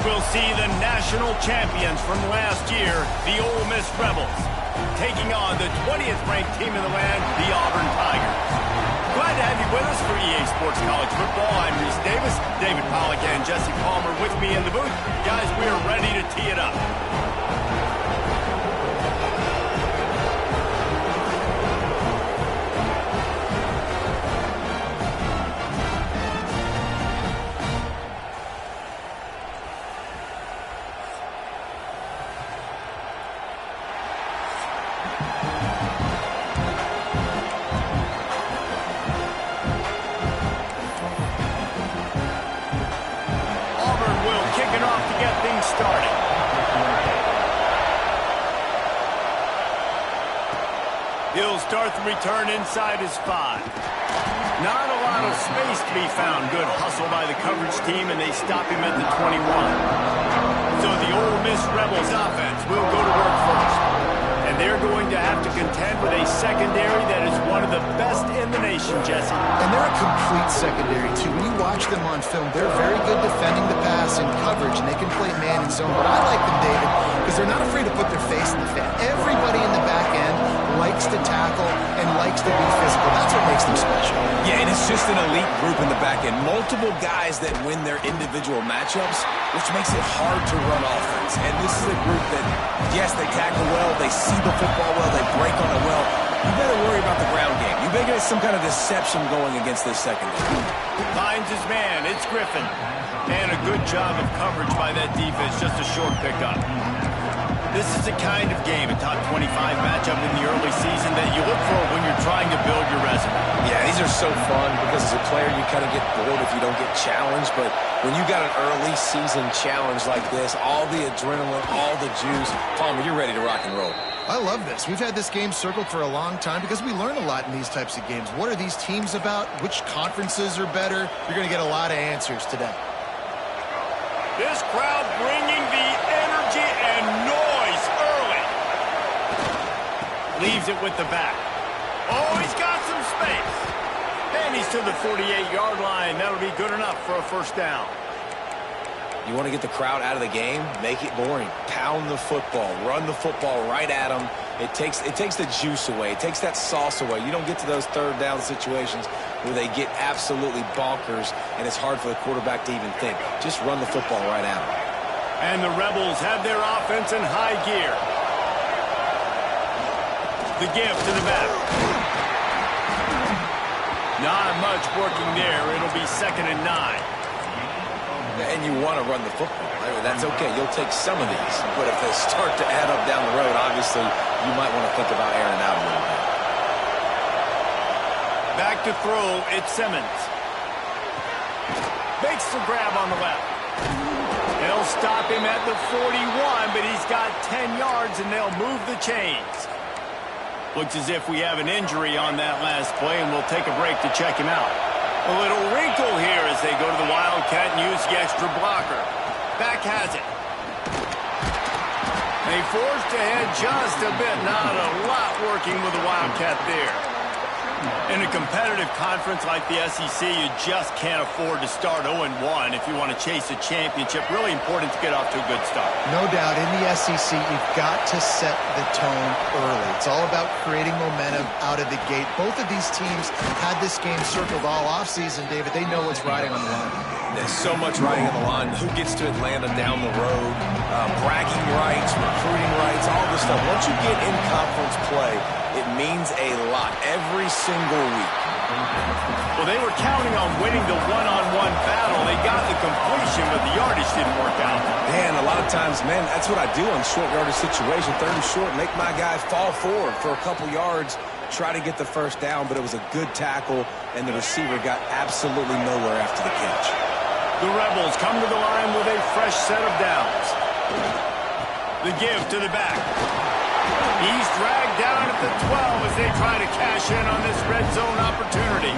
we'll see the national champions from last year, the Ole Miss Rebels, taking on the 20th ranked team in the land, the Auburn Tigers. Glad to have you with us for EA Sports College Football. I'm Reese Davis, David Pollack, and Jesse Palmer with me in the booth. Guys, we are ready to tee it up. Starting. He'll start the return inside his 5. Not a lot of space to be found. Good hustle by the coverage team, and they stop him at the 21. So the Ole Miss Rebels offense will go to work first. And they're going to have to contend with a secondary that is one of the best in the nation, Jesse. And they're a complete secondary, too. When you watch them on film, they're very good defending the pass and coverage, and they can play man and zone. But I like them, David, because they're not afraid to put their face in the fan. Everybody in the back end likes to tackle and likes to be physical. That's what makes them special. Yeah, and it's just an elite group in the back end. Multiple guys that win their individual matchups, which makes it hard to run offense. And this is a group that, yes, they tackle well, they see the football well, they break on it well. You better worry about the ground game. You better get some kind of deception going against this secondary. Finds his man. It's Griffin. And a good job of coverage by that defense. Just a short pickup. This is the kind of game, a top 25 matchup in the early season, that you look for when you're trying to build your resume. Yeah, these are so fun because as a player, you kind of get bored if you don't get challenged. But when you got an early season challenge like this, all the adrenaline, all the juice, Palmer, you're ready to rock and roll. I love this. We've had this game circled for a long time because we learn a lot in these types of games. What are these teams about? Which conferences are better? You're going to get a lot of answers today. This crowd bringing the energy and noise early. Leaves it with the back. Oh, he's got some space. And he's to the 48-yard line. That'll be good enough for a first down. You want to get the crowd out of the game? Make it boring. Pound the football. Run the football right at them. It takes the juice away. It takes that sauce away. You don't get to those third down situations where they get absolutely bonkers, and it's hard for the quarterback to even think. Just run the football right at them. And the Rebels have their offense in high gear. The give to the back. Not much working there. It'll be 2nd and 9. And you want to run the football. That's okay. You'll take some of these. But if they start to add up down the road, obviously, you might want to think about airing out a little bit. Back to throw, it's Simmons. Makes the grab on the left. They'll stop him at the 41, but he's got 10 yards, and they'll move the chains. Looks as if we have an injury on that last play, and we'll take a break to check him out. A little wrinkle here as they go to the Wildcat and use the extra blocker. Back has it. They forced ahead just a bit. Not a lot working with the Wildcat there. In a competitive conference like the SEC, you just can't afford to start 0-1 if you want to chase a championship. Really important to get off to a good start. No doubt, in the SEC, you've got to set the tone early. It's all about creating momentum out of the gate. Both of these teams had this game circled all offseason, David. They know what's riding on the line. There's so much riding on the line. Who gets to Atlanta down the road? Bragging rights, recruiting rights, all this stuff. Once you get in conference play, it means a lot every single week. Well, they were counting on winning the one-on-one battle. They got the completion, but the yardage didn't work out. Man, a lot of times, man, that's what I do on short yardage situation. 3rd and short, make my guy fall forward for a couple yards, try to get the first down, but it was a good tackle, and the receiver got absolutely nowhere after the catch. The Rebels come to the line with a fresh set of downs. The give to the back. He's dragged down at the 12 as they try to cash in on this red zone opportunity.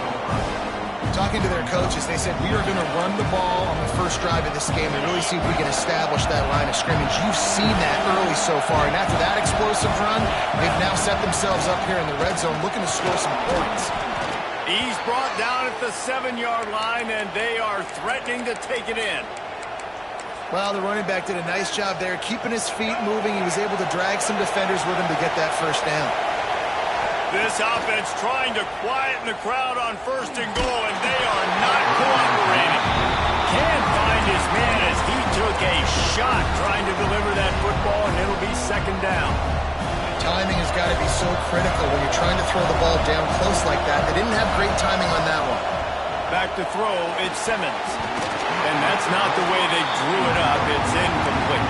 Talking to their coaches, they said, we are going to run the ball on the first drive of this game and really see if we can establish that line of scrimmage. You've seen that early so far, and after that explosive run, they've now set themselves up here in the red zone looking to score some points. He's brought down at the 7-yard line, and they are threatening to take it in. Well, the running back did a nice job there, keeping his feet moving. He was able to drag some defenders with him to get that first down. This offense trying to quieten the crowd on 1st and goal, and they are not cooperating. Can't find his man as he took a shot trying to deliver that football, and it'll be 2nd down. Timing has got to be so critical when you're trying to throw the ball down close like that. They didn't have great timing on that one. Back to throw, it's Simmons. And that's not the way they drew it up. It's incomplete.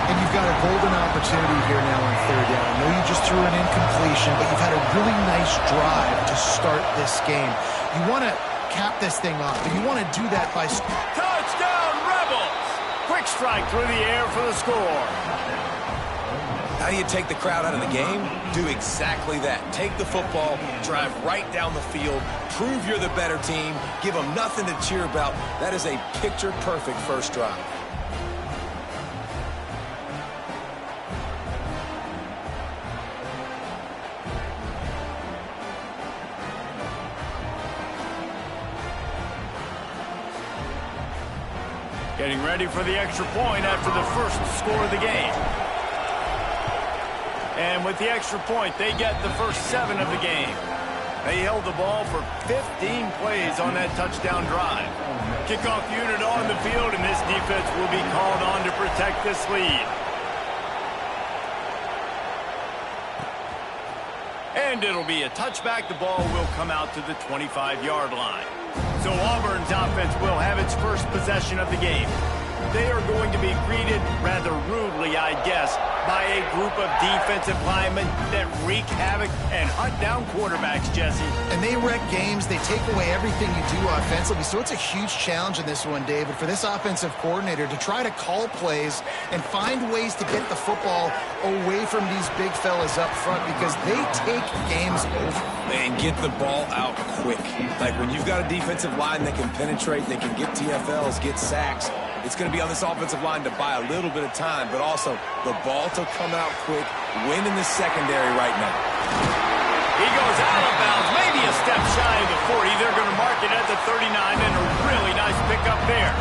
And you've got a golden opportunity here now on 3rd down. I know you just threw an incompletion, but you've had a really nice drive to start this game. You want to cap this thing off, but you want to do that by... Touchdown, Rebels! Quick strike through the air for the score. How do you take the crowd out of the game? Do exactly that. Take the football, drive right down the field, prove you're the better team, give them nothing to cheer about. That is a picture-perfect first drive. Getting ready for the extra point after the first score of the game. And with the extra point, they get the first 7 of the game. They held the ball for 15 plays on that touchdown drive. Kickoff unit on the field, and this defense will be called on to protect this lead. And it'll be a touchback. The ball will come out to the 25-yard line. So Auburn's offense will have its first possession of the game. They are going to be greeted rather rudely, I guess, by a group of defensive linemen that wreak havoc and hunt down quarterbacks, Jesse. And they wreck games. They take away everything you do offensively. So it's a huge challenge in this one, David, for this offensive coordinator to try to call plays and find ways to get the football away from these big fellas up front because they take games over. And get the ball out quick. Like when you've got a defensive line that can penetrate, they can get TFLs, get sacks. It's going to be on this offensive line to buy a little bit of time, but also the ball to come out quick, win in the secondary right now. He goes out of bounds, maybe a step shy of the 40. They're going to mark it at the 39, and a really nice pickup there.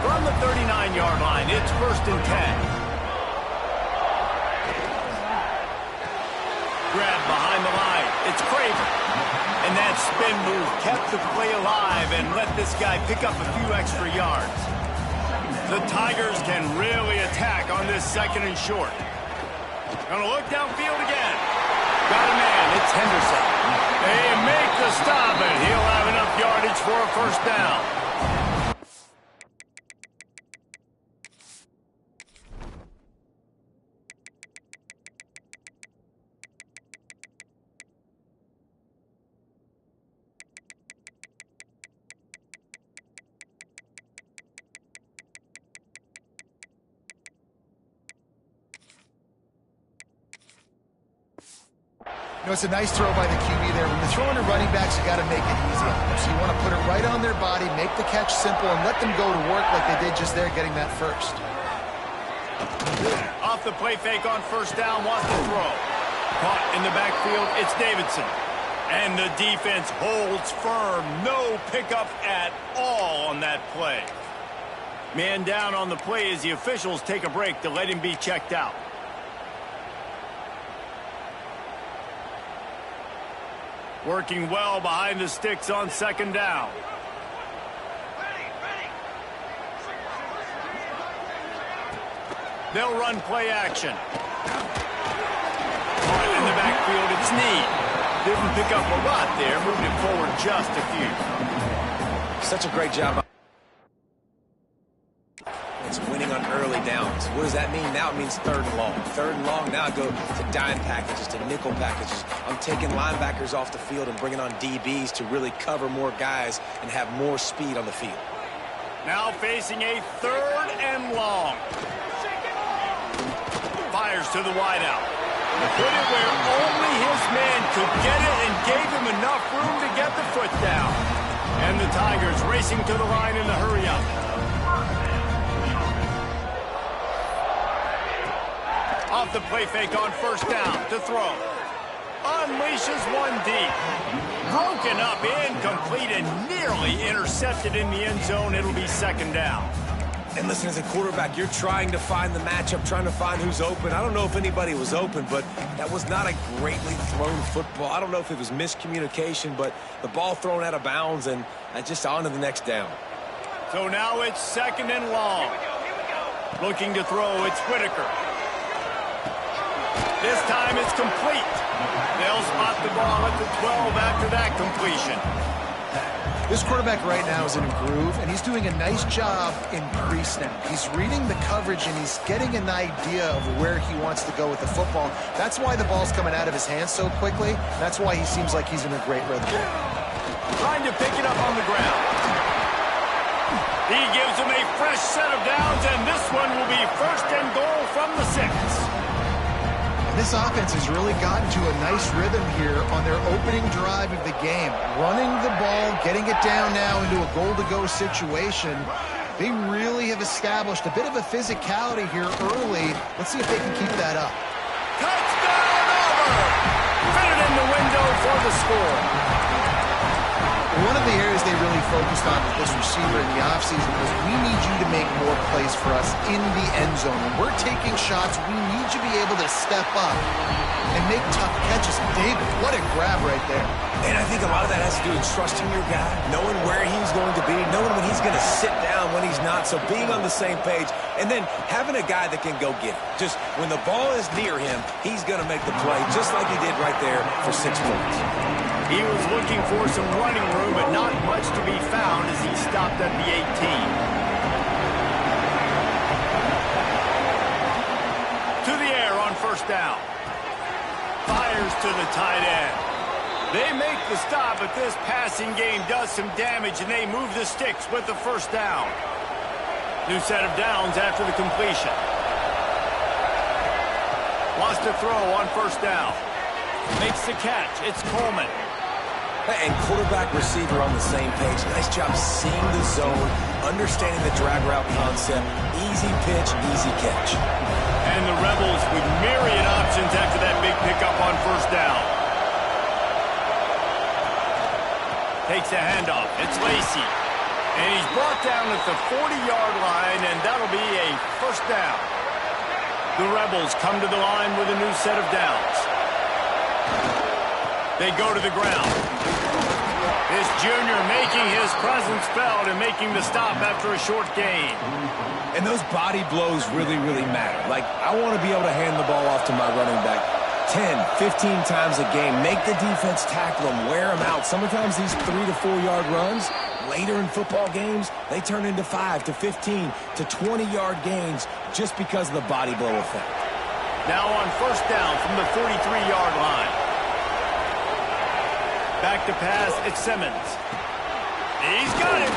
From the 39-yard line, it's 1st and 10. Grab behind the line. It's Craven. And that spin move kept the play alive and let this guy pick up a few extra yards. The Tigers can really attack on this 2nd and short. Gonna look downfield again. Got a man. It's Henderson. They make the stop, and he'll have enough yardage for a first down. You know, it's a nice throw by the QB there. When you're throwing to running backs, you got to make it easy on them. So you want to put it right on their body, make the catch simple, and let them go to work like they did just there, getting that first. Off the play fake on 1st down, wants to throw. Caught in the backfield, it's Davidson. And the defense holds firm. No pickup at all on that play. Man down on the play as the officials take a break to let him be checked out. Working well behind the sticks on 2nd down. They'll run play action. Caught in the backfield, it's Need. Didn't pick up a lot there, moving it forward just a few. Such a great job. It's winning on early downs. What does that mean? Now it means 3rd and long. 3rd and long, now I go to dime packages, to nickel packages. I'm taking linebackers off the field and bringing on DBs to really cover more guys and have more speed on the field. Now facing a 3rd and long. Fires to the wideout. Put it where only his man could get it and gave him enough room to get the foot down. And the Tigers racing to the line in the hurry-up. Off the play fake on 1st down to throw. Unleashes one deep. Broken up, incomplete, and nearly intercepted in the end zone. It'll be 2nd down. And listen, as a quarterback, you're trying to find the matchup, trying to find who's open. I don't know if anybody was open, but that was not a greatly thrown football. I don't know if it was miscommunication, but the ball thrown out of bounds and just on to the next down. So now it's 2nd and long. Looking to throw, it's Whitaker. This time it's complete. They'll spot the ball at the 12 after that completion. This quarterback right now is in a groove, and he's doing a nice job in pre-snap. He's reading the coverage, and he's getting an idea of where he wants to go with the football. That's why the ball's coming out of his hands so quickly. That's why he seems like he's in a great rhythm. Trying to pick it up on the ground. He gives him a fresh set of downs, and this one will be 1st and goal from the 6. This offense has really gotten to a nice rhythm here on their opening drive of the game. Running the ball, getting it down now into a goal-to-go situation. They really have established a bit of a physicality here early. Let's see if they can keep that up. Touchdown, Auburn! Fit it in the window for the score. One of the areas they really focused on with this receiver in the offseason was we need you to make more plays for us in the end zone. When we're taking shots, we need you to be able to step up and make tough catches. David, what a grab right there. And I think a lot of that has to do with trusting your guy, knowing where he's going to be, knowing when he's going to sit down, when he's not. So being on the same page, and then having a guy that can go get it. Just when the ball is near him, he's going to make the play, just like he did right there for 6 points. He was looking for some running room, but not much to be found as he stopped at the 18. To the air on 1st down. Fires to the tight end. They make the stop, but this passing game does some damage, and they move the sticks with the 1st down. New set of downs after the completion. Lost a throw on 1st down. Makes the catch. It's Coleman. And quarterback receiver on the same page. Nice job seeing the zone, understanding the drag route concept. Easy pitch, easy catch. And the Rebels with myriad options after that big pickup on 1st down. Takes a handoff. It's Lacey. And he's brought down at the 40-yard line, and that'll be a 1st down. The Rebels come to the line with a new set of downs. They go to the ground. This junior making his presence felt and making the stop after a short gain. And those body blows really, really matter. Like, I want to be able to hand the ball off to my running back 10, 15 times a game. Make the defense tackle them, wear them out. Sometimes these 3 to 4 yard runs, later in football games, they turn into 5 to 15 to 20-yard gains just because of the body blow effect. Now on 1st down from the 43-yard line. Back to pass, it's Simmons. He's got it.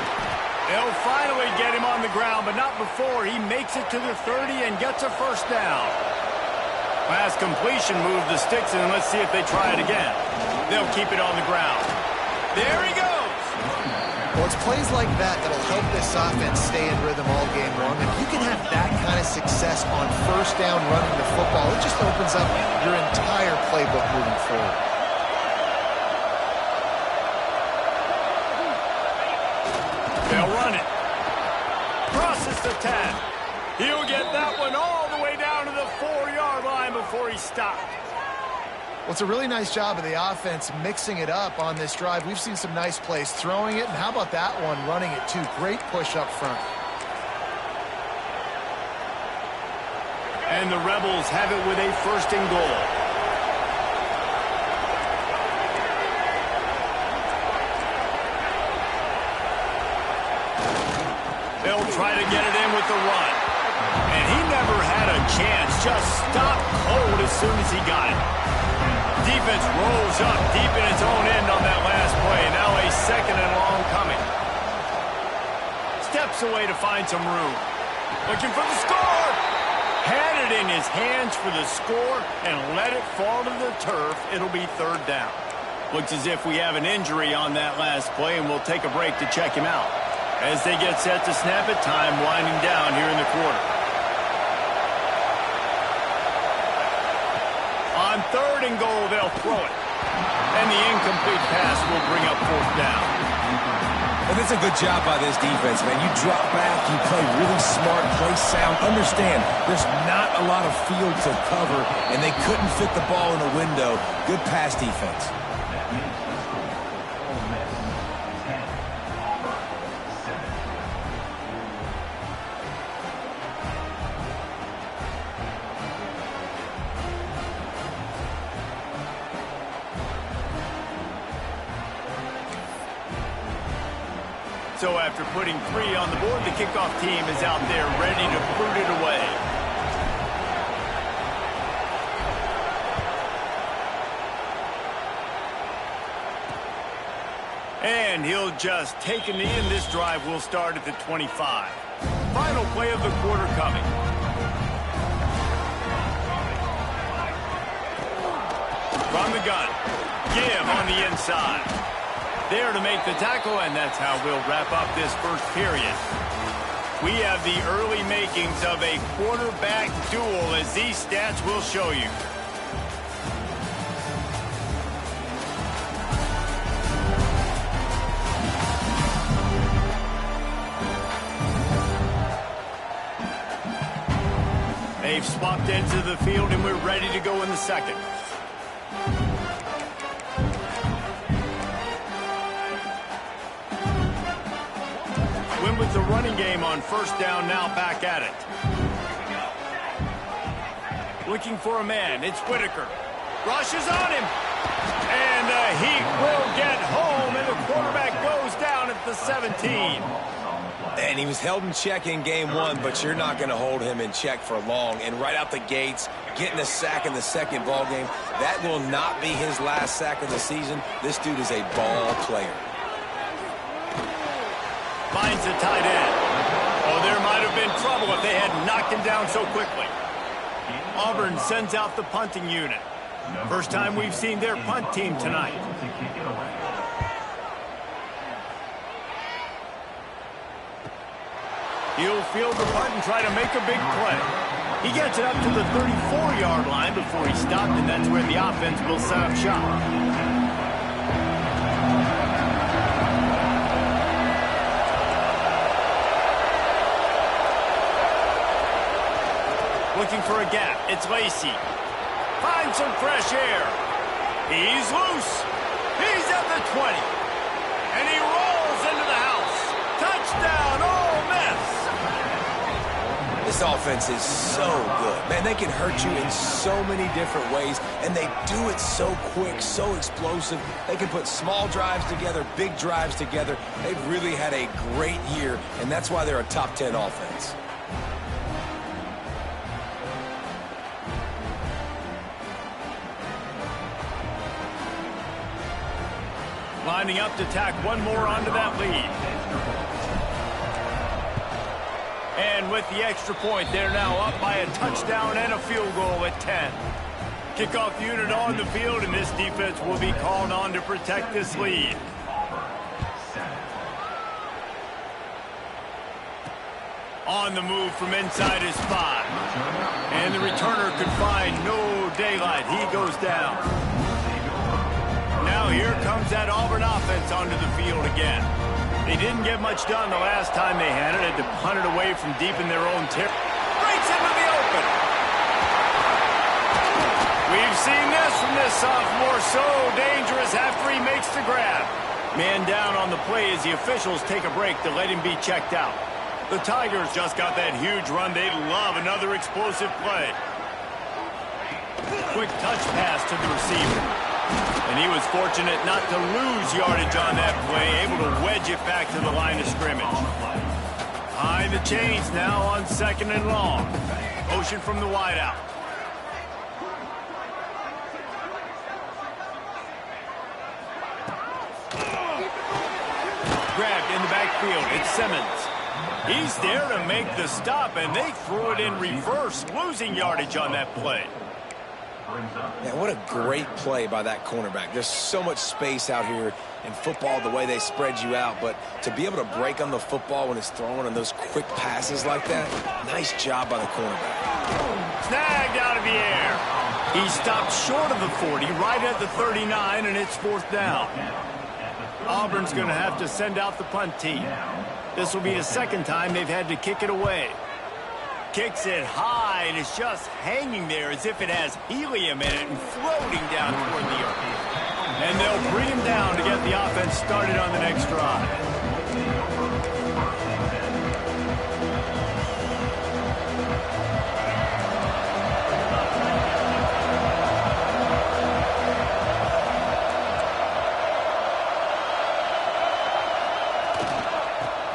They'll finally get him on the ground, but not before he makes it to the 30 and gets a 1st down. Pass completion moved the sticks, and let's see if they try it again. They'll keep it on the ground. There he goes. Well, it's plays like that that'll help this offense stay in rhythm all game long. If you can have that kind of success on 1st down running the football, it just opens up your entire playbook moving forward. They'll run it. Crosses the 10. He'll get that one all the way down to the 4-yard line before he stopped. Well, it's a really nice job of the offense mixing it up on this drive. We've seen some nice plays throwing it, and how about that one running it too? Great push up front. And the Rebels have it with a 1st and goal. They'll try to get it in with the run. And he never had a chance. Just stopped cold as soon as he got it. Defense rose up deep in its own end on that last play. Now a 2nd and long coming. Steps away to find some room. Looking for the score. Had it in his hands for the score and let it fall to the turf. It'll be 3rd down. Looks as if we have an injury on that last play, and we'll take a break to check him out. As they get set to snap it, time winding down here in the quarter. On 3rd and goal, they'll throw it. And the incomplete pass will bring up 4th down. And it's a good job by this defense, man. You drop back, you play really smart, play sound. Understand, there's not a lot of field to cover, and they couldn't fit the ball in the window. Good pass defense. So after putting 3 on the board, the kickoff team is out there ready to boot it away. And he'll just take a knee, and this drive will start at the 25. Final play of the quarter coming. From the gun, give on the inside. There to make the tackle, and that's how we'll wrap up this first period. We have the early makings of a quarterback duel, as these stats will show you. They've swapped into the field, and we're ready to go in the second. With the running game on first down, now back at it. Looking for a man, it's Whitaker. Rushes on him. And he will get home, and the quarterback goes down at the 17. And he was held in check in game 1, but you're not going to hold him in check for long. And right out the gates, getting a sack in the second ball game, that will not be his last sack of the season. This dude is a ball player. Finds the tight end. Oh, there might have been trouble if they had knocked him down so quickly. Auburn sends out the punting unit. First time we've seen their punt team tonight. He'll field the punt and try to make a big play. He gets it up to the 34-yard line before he stopped, and that's where the offense will set up shop. Looking for a gap. It's Lacey. Finds some fresh air. He's loose. He's at the 20. And he rolls into the house. Touchdown, Ole Miss. This offense is so good. Man, they can hurt you in so many different ways, and they do it so quick, so explosive. They can put small drives together, big drives together. They've really had a great year, and that's why they're a top 10 offense. Lining up to tack one more onto that lead. And with the extra point, they're now up by a touchdown and a field goal at 10. Kickoff unit on the field, and this defense will be called on to protect this lead. On the move from inside his 5. And the returner could find no daylight. He goes down. Now here comes that Auburn offense onto the field again. They didn't get much done the last time they had it. Had to punt it away from deep in their own territory. Breaks into the open. We've seen this from this sophomore. So dangerous after he makes the grab. Man down on the play as the officials take a break to let him be checked out. The Tigers just got that huge run. They'd love another explosive play. Quick touch pass to the receiver. And he was fortunate not to lose yardage on that play, able to wedge it back to the line of scrimmage. Behind the chains now on second and long. Motion from the wideout. Grabbed in the backfield. It's Simmons. He's there to make the stop, and they threw it in reverse, losing yardage on that play. Yeah, what a great play by that cornerback. There's so much space out here in football, the way they spread you out, but to be able to break on the football when it's thrown on those quick passes like that, nice job by the cornerback. Snagged out of the air. He stopped short of the 40, right at the 39, and it's fourth down. Auburn's going to have to send out the punt team. This will be the second time they've had to kick it away. Kicks it high, and it's just hanging there as if it has helium in it and floating down toward the earth. And they'll bring him down to get the offense started on the next drive.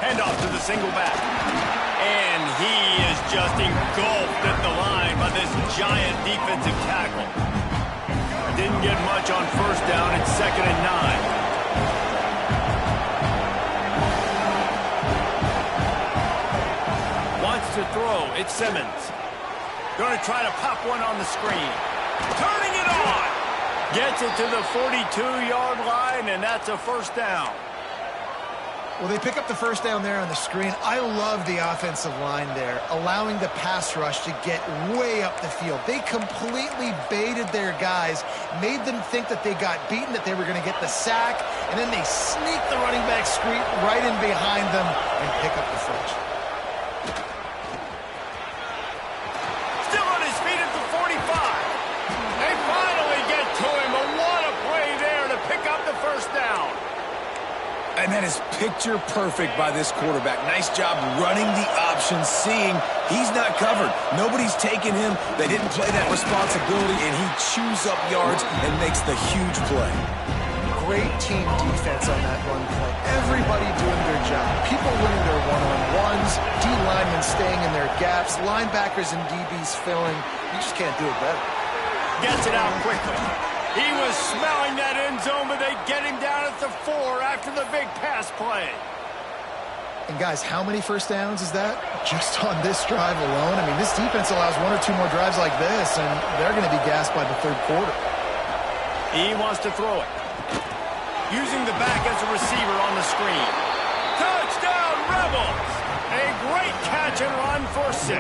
Handoff to the single back. And he is just engulfed at the line by this giant defensive tackle. Didn't get much on first down. It's 2nd and 9. Wants to throw. It's Simmons. Going to try to pop one on the screen. Turning it on. Gets it to the 42-yard line, and that's a first down. Well, they pick up the first down there on the screen. I love the offensive line there, allowing the pass rush to get way up the field. They completely baited their guys, made them think that they got beaten, that they were going to get the sack, and then they sneak the running back screen right in behind them and pick up the first. Still on his feet at the 45. They finally get to him, but what a play there to pick up the first down. And that is picture perfect by this quarterback. Nice job running the option, seeing he's not covered. Nobody's taking him. They didn't play that responsibility, and he chews up yards and makes the huge play. Great team defense on that run play. Everybody doing their job. People winning their one-on-ones, D-linemen staying in their gaps, linebackers and DBs filling. You just can't do it better. Gets it out quickly. He was smelling that end zone, but they get him down at the 4 after the big pass play. And guys, how many first downs is that? Just on this drive alone? I mean, this defense allows 1 or 2 more drives like this, and they're going to be gassed by the third quarter. He wants to throw it. Using the back as a receiver on the screen. Touchdown, Rebels! A great catch and run for 6.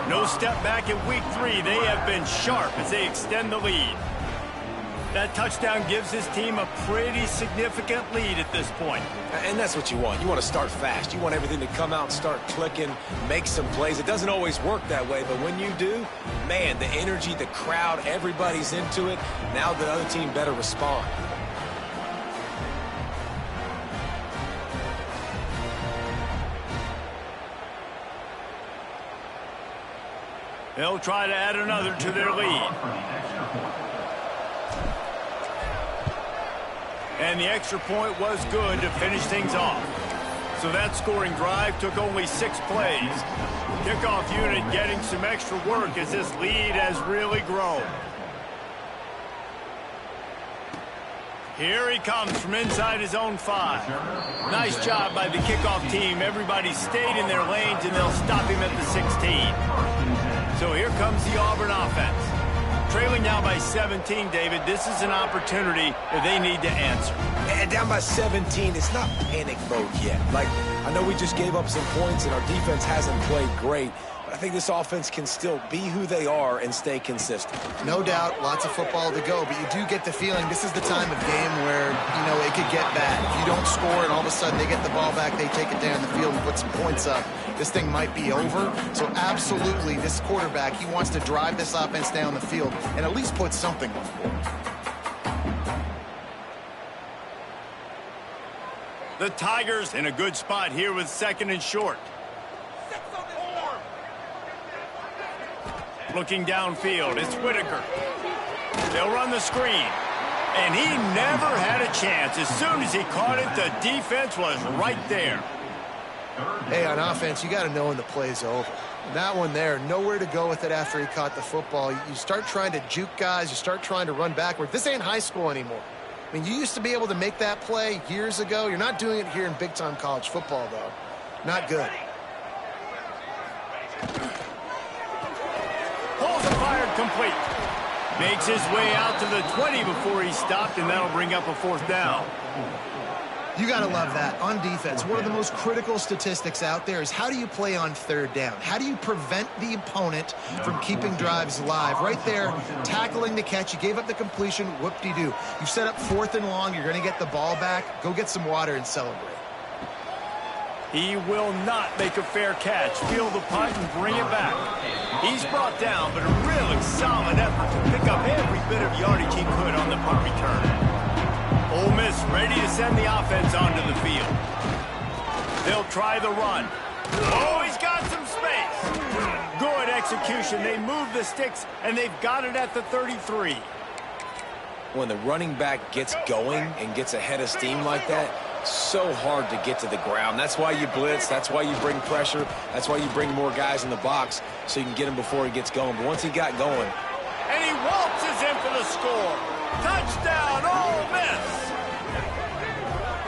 No step back in week 3. They have been sharp as they extend the lead. That touchdown gives his team a pretty significant lead at this point. And that's what you want. You want to start fast. You want everything to come out and start clicking, make some plays. It doesn't always work that way, but when you do, man, the energy, the crowd, everybody's into it. Now the other team better respond. They'll try to add another to their lead. And the extra point was good to finish things off. So that scoring drive took only 6 plays. Kickoff unit getting some extra work as this lead has really grown. Here he comes from inside his own 5. Nice job by the kickoff team. Everybody stayed in their lanes, and they'll stop him at the 16. So here comes the Auburn offense. Trailing now by 17, David. This is an opportunity that they need to answer. And down by 17, it's not panic mode yet. Like, I know we just gave up some points, and our defense hasn't played great. But I think this offense can still be who they are and stay consistent. No doubt, lots of football to go, but you do get the feeling this is the time of game where, you know, it could get bad. If you don't score and all of a sudden they get the ball back, they take it down the field and put some points up, this thing might be over. So absolutely, this quarterback, he wants to drive this offense down the field and at least put something on the board. The Tigers in a good spot here with 2nd and short. Looking downfield, it's Whitaker. They'll run the screen. And he never had a chance. As soon as he caught it, the defense was right there. Hey, on offense, you got to know when the play's over. That one there, nowhere to go with it after he caught the football. You start trying to juke guys. You start trying to run backward. This ain't high school anymore. I mean, you used to be able to make that play years ago. You're not doing it here in big-time college football, though. Not good. Pulls it fired complete. Makes his way out to the 20 before he stopped, and that'll bring up a 4th down. You got to love that. On defense, one of the most critical statistics out there is how do you play on third down? How do you prevent the opponent from keeping drives alive? Right there, tackling the catch. You gave up the completion. Whoop-de-doo. You've set up 4th and long. You're going to get the ball back. Go get some water and celebrate. He will not make a fair catch. Feel the punt and bring it back. He's brought down, but a really solid effort to pick up every bit of yardage he could on the punt return. Ole Miss ready to send the offense onto the field. They'll try the run. Oh, he's got some space. Good execution. They move the sticks, and they've got it at the 33. When the running back gets going and gets ahead of steam like that, so hard to get to the ground. That's why you blitz. That's why you bring pressure. That's why you bring more guys in the box so you can get him before he gets going. But once he got going. And he waltzes in for the score. Touchdown, Ole Miss.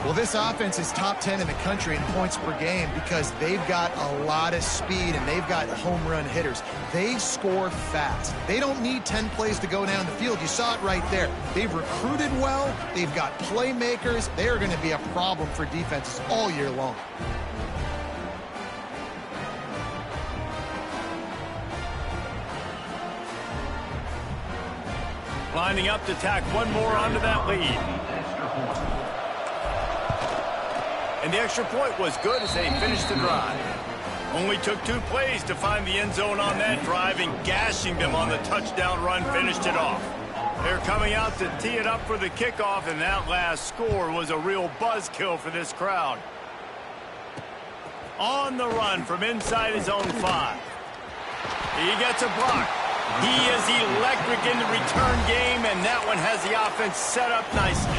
Well, this offense is top 10 in the country in points per game because they've got a lot of speed and they've got home run hitters. They score fast. They don't need 10 plays to go down the field. You saw it right there. They've recruited well. They've got playmakers. They are going to be a problem for defenses all year long. Lining up to tack one more onto that lead. And the extra point was good as they finished the drive. Only took 2 plays to find the end zone on that drive, and gashing them on the touchdown run finished it off. They're coming out to tee it up for the kickoff, and that last score was a real buzzkill for this crowd. On the run from inside his own 5. He gets a block. He is electric in the return game, and that one has the offense set up nicely.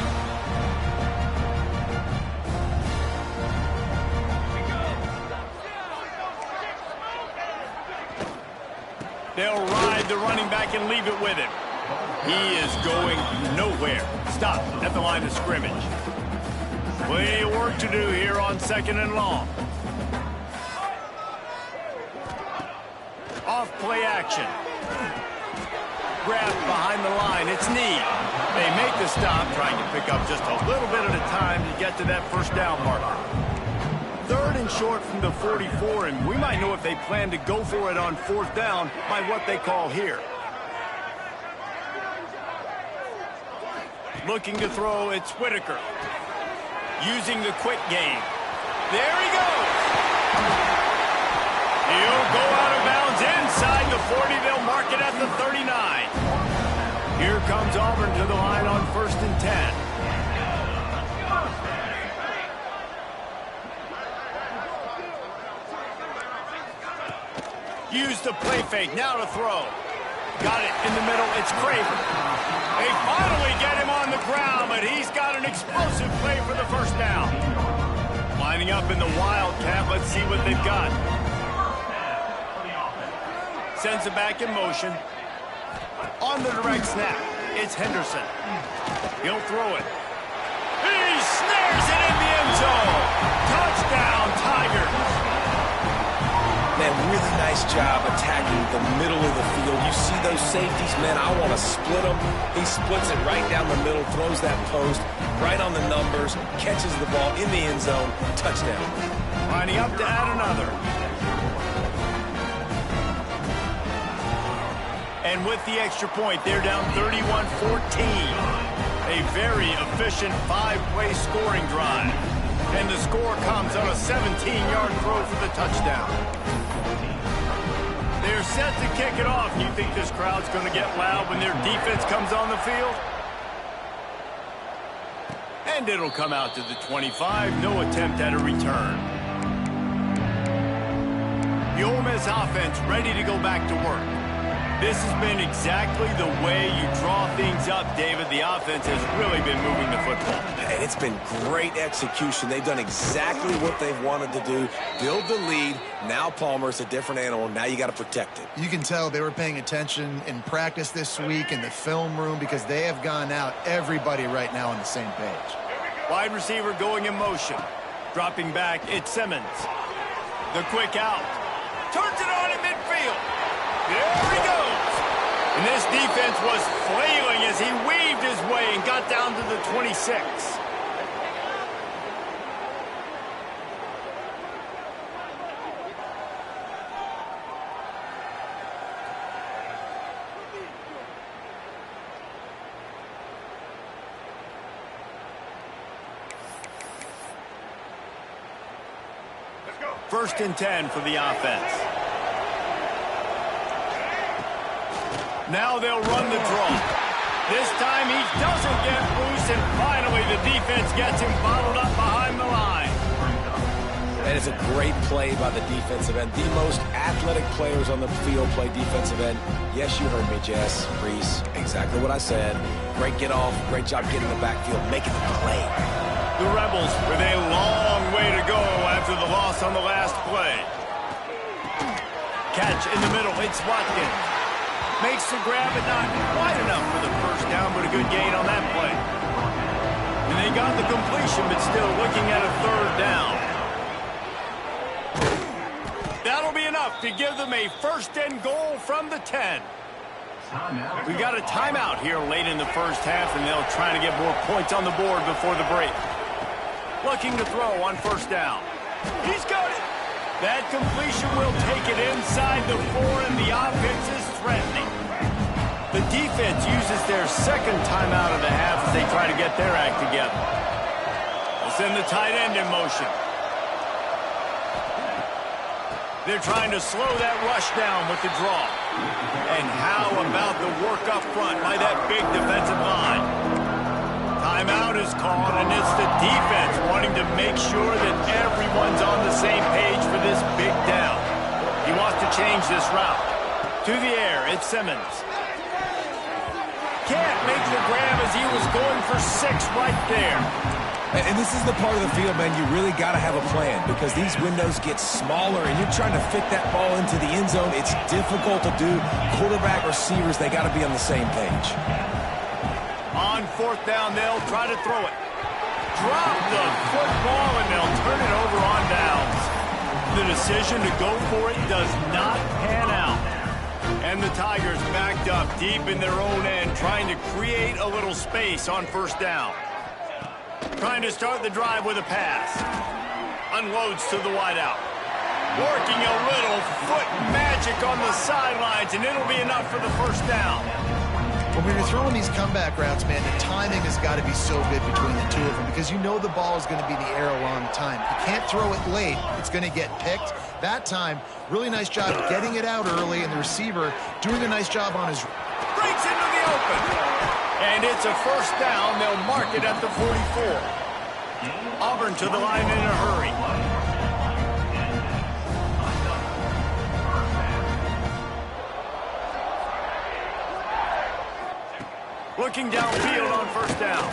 They'll ride the running back and leave it with him. He is going nowhere. Stop at the line of scrimmage. Plenty of work to do here on 2nd and long. Off play action. Grabbed behind the line. It's Need. They make the stop, trying to pick up just a little bit at a time to get to that first down marker. 3rd and short from the 44, and we might know if they plan to go for it on 4th down by what they call here. Looking to throw, it's Whitaker. Using the quick game. There he goes. He'll go out of bounds inside the 40. They'll mark it at the 39. Here comes Auburn to the line on 1st and 10. Use the play fake, now to throw. Got it in the middle, it's Craver. They finally get him on the ground, but he's got an explosive play for the first down. Lining up in the Wildcat, let's see what they've got. Sends it back in motion. On the direct snap, it's Henderson. He'll throw it. He snares it in the end zone. Touchdown, Tigers. Man, really nice job attacking the middle of the field. You see those safeties, man, I want to split them. He splits it right down the middle, throws that post, right on the numbers, catches the ball in the end zone, touchdown. Lining up to add another. And with the extra point, they're down 31-14. A very efficient 5-play scoring drive. And the score comes on a 17-yard throw for the touchdown. They're set to kick it off. You think this crowd's going to get loud when their defense comes on the field? And it'll come out to the 25. No attempt at a return. The Ole Miss offense ready to go back to work. This has been exactly the way you draw things up, David. The offense has really been moving the football. And it's been great execution. They've done exactly what they've wanted to do. Build the lead. Now Palmer's a different animal. Now you got to protect it. You can tell they were paying attention in practice this week in the film room because they have gone out, everybody right now on the same page. Wide receiver going in motion. Dropping back, it's Simmons. The quick out. Turns it on in midfield. There he goes. And this defense was flailing as he weaved his way and got down to the 26. 1st and 10 for the offense. Now they'll run the draw. This time he doesn't get loose, and finally the defense gets him bottled up behind the line. And it's a great play by the defensive end. The most athletic players on the field play defensive end. Yes, you heard me, Jess, Reese. Exactly what I said. Great get off. Great job getting the backfield, making the play. The Rebels with a long way to go after the loss on the last play. Catch in the middle. It's Watkins. Makes the grab, but not quite enough for the 1st down, but a good gain on that play. And they got the completion, but still looking at a 3rd down. That'll be enough to give them a 1st and goal from the 10. We got a timeout here late in the 1st half, and they'll try to get more points on the board before the break. Looking to throw on 1st down. He's got it. That completion will take it inside the 4, and the offense is threatening. The defense uses their 2nd timeout of the half as they try to get their act together. They'll send the tight end in motion. They're trying to slow that rush down with the draw. And how about the work up front by that big defensive line? Timeout is called, and it's the defense wanting to make sure that everyone's on the same page for this big down. He wants to change this route. To the air, it's Simmons. Can't make the grab as he was going for 6 right there. And this is the part of the field, man, you really got to have a plan because these windows get smaller and you're trying to fit that ball into the end zone. It's difficult to do. Quarterback, receivers, they got to be on the same page. On 4th down, they'll try to throw it. Drop the football, and they'll turn it over on downs. The decision to go for it does not pan out. And the Tigers backed up deep in their own end, trying to create a little space on 1st down. Trying to start the drive with a pass. Unloads to the wideout. Working a little foot magic on the sidelines, and it'll be enough for the 1st down. Well, when you're throwing these comeback routes, man, the timing has got to be so good between the two of them because you know the ball is going to be in the air a long time. You can't throw it late. It's going to get picked. That time, really nice job getting it out early, and the receiver doing a nice job on his... Breaks into the open. And it's a 1st down. They'll mark it at the 44. Auburn to the line in a hurry. Looking downfield on 1st down.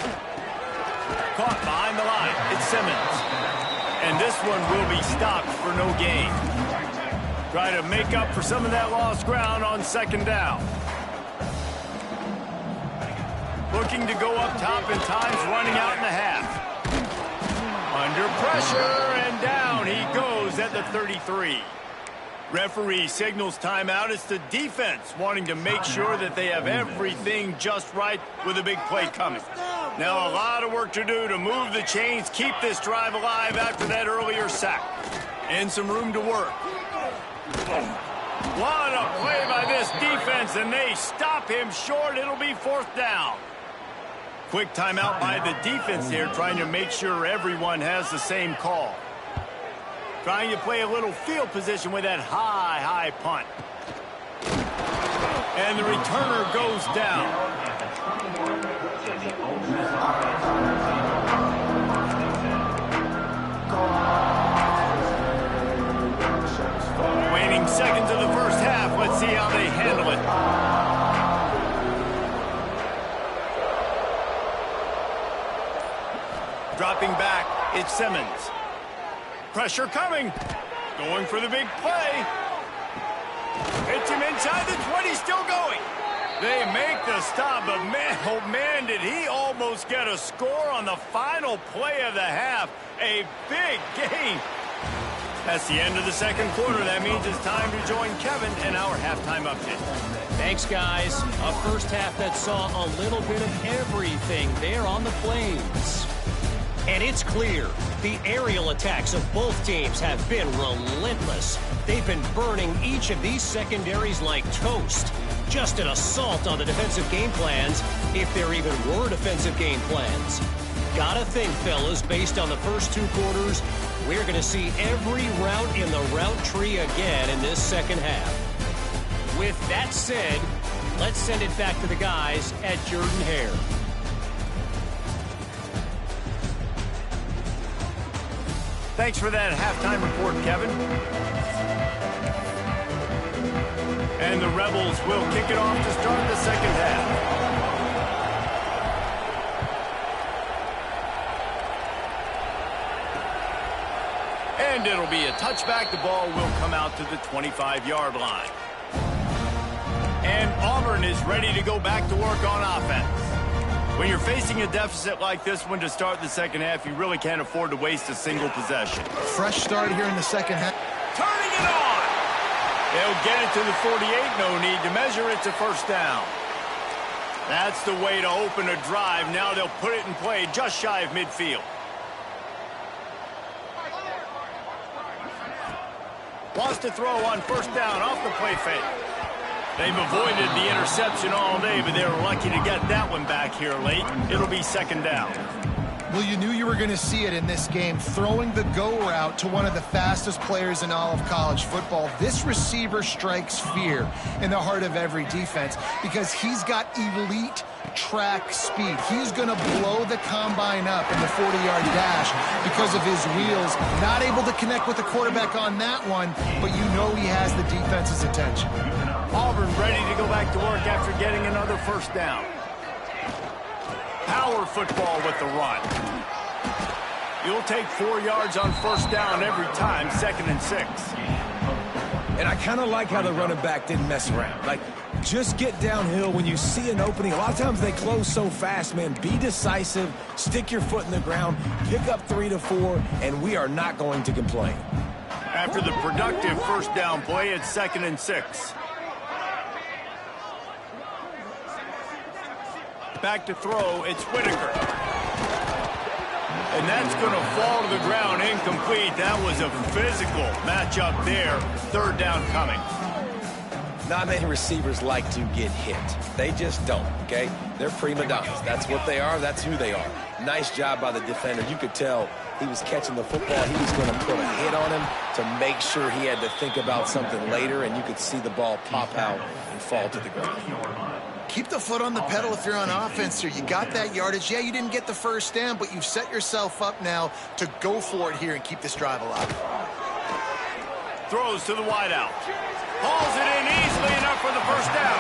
Caught behind the line. It's Simmons. And this one will be stopped for no gain. Try to make up for some of that lost ground on 2nd down. Looking to go up top, and time's running out in the half. Under pressure, and down he goes at the 33. Referee signals timeout. It's the defense wanting to make sure that they have everything just right with a big play coming. Now a lot of work to do to move the chains, keep this drive alive after that earlier sack. And some room to work. What a play by this defense, and they stop him short. It'll be 4th down. Quick timeout by the defense here, trying to make sure everyone has the same call. Trying to play a little field position with that high punt. And the returner goes down. Waning seconds of the 1st half. Let's see how they handle it. Dropping back, it's Simmons. Pressure coming. Going for the big play. Hits him inside the 20, still going. They make the stop, but man, oh man, did he almost get a score on the final play of the half. A big gain. That's the end of the 2nd quarter. That means it's time to join Kevin in our halftime update. Thanks, guys. A 1st half that saw a little bit of everything there on the Plains. And it's clear, the aerial attacks of both teams have been relentless. They've been burning each of these secondaries like toast. Just an assault on the defensive game plans, if there even were defensive game plans. gotta think, fellas, based on the first 2 quarters, we're going to see every route in the route tree again in this second half. With that said, let's send it back to the guys at Jordan-Hare. Thanks for that halftime report, Kevin. And the Rebels will kick it off to start the second half. And it'll be a touchback. The ball will come out to the 25-yard line. And Auburn is ready to go back to work on offense. When you're facing a deficit like this one to start the second half, you really can't afford to waste a single possession. Fresh start here in the second half. Turning it on. They'll get it to the 48. No need to measure. It's a first down. That's the way to open a drive. Now they'll put it in play just shy of midfield. Wants to throw on first down off the play fake. They've avoided the interception all day, but they were lucky to get that one back here late. It'll be second down. Well, you knew you were going to see it in this game, throwing the go route to one of the fastest players in all of college football. This receiver strikes fear in the heart of every defense because he's got elite track speed. He's going to blow the combine up in the 40-yard dash because of his wheels. Not able to connect with the quarterback on that one, but you know he has the defense's attention. Auburn ready to go back to work after getting another first down. Power football with the run. You'll take 4 yards on first down every time, 2nd and 6. And I kind of like how the running back didn't mess around. Like, just get downhill when you see an opening. A lot of times they close so fast, man. Be decisive, stick your foot in the ground, pick up 3 to 4, and we are not going to complain. After the productive first down play, it's 2nd and 6. Back to throw, it's Whitaker. And that's going to fall to the ground incomplete. That was a physical matchup there. Third down coming. Not many receivers like to get hit. They just don't, okay? They're prima donnas. That's what they are. That's who they are. Nice job by the defender. You could tell he was catching the football. He was going to put a hit on him to make sure he had to think about something later, and you could see the ball pop out and fall to the ground. Keep the foot on the pedal if you're on offense here. You got that yardage. Yeah, you didn't get the first down, but you've set yourself up now to go for it here and keep this drive alive. Throws to the wideout. Hauls it in easily enough for the first down.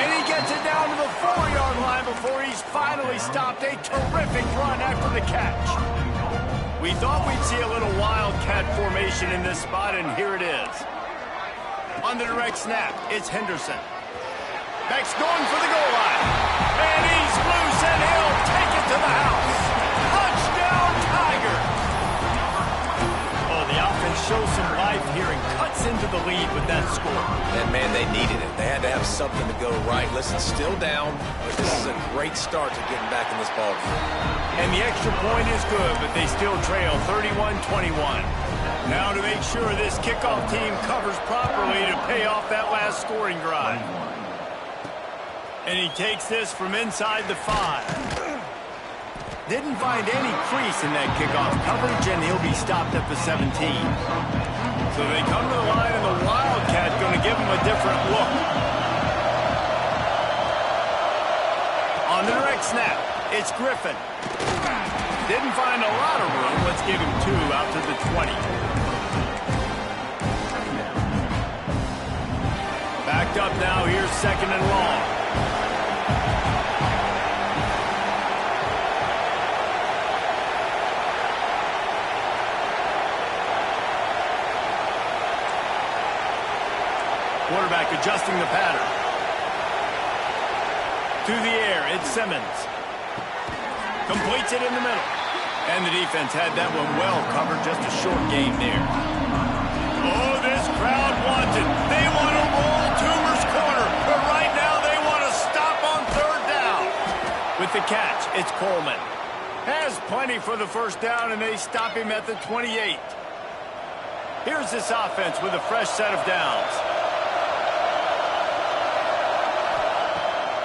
And he gets it down to the 4-yard line before he's finally stopped. A terrific run after the catch. We thought we'd see a little wildcat formation in this spot, and here it is. On the direct snap, it's Henderson. Beck's going for the goal line. And he's loose, and he'll take it to the house. Touchdown, Tigers! Oh, the offense shows some life here and cuts into the lead with that score. And, man, they needed it. They had to have something to go right. Listen, still down, but this is a great start to getting back in this ball game. And the extra point is good, but they still trail 31-21. Now to make sure this kickoff team covers properly to pay off that last scoring drive. And he takes this from inside the 5. Didn't find any crease in that kickoff coverage, and he'll be stopped at the 17. So they come to the line, and the Wildcat going to give him a different look. On the direct snap, it's Griffin. Didn't find a lot of room. Let's give him 2 out to the 20. Backed up now. Here's 2nd and long. Quarterback adjusting the pattern. To the air, it's Simmons. Completes it in the middle. And the defense had that one well covered. Just a short game there. Oh, this crowd wants it. They want to roll Toomer's corner. But right now they want to stop on third down. With the catch, it's Coleman. Has plenty for the first down, and they stop him at the 28. Here's this offense with a fresh set of downs.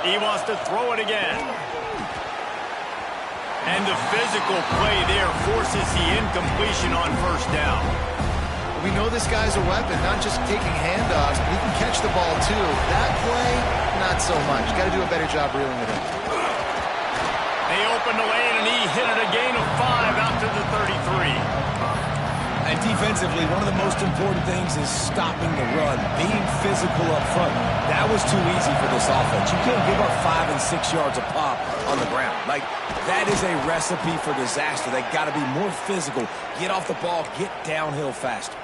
He wants to throw it again. And the physical play there forces the incompletion on first down. We know this guy's a weapon, not just taking handoffs, but he can catch the ball too. That play, not so much. Got to do a better job reeling it in. They opened the lane, and he hit it a gain of 5 out to the 33. And defensively, one of the most important things is stopping the run, being physical up front. That was too easy for this offense. You can't give up 5 and 6 yards a pop on the ground. Like, that is a recipe for disaster. They got to be more physical, get off the ball, get downhill faster.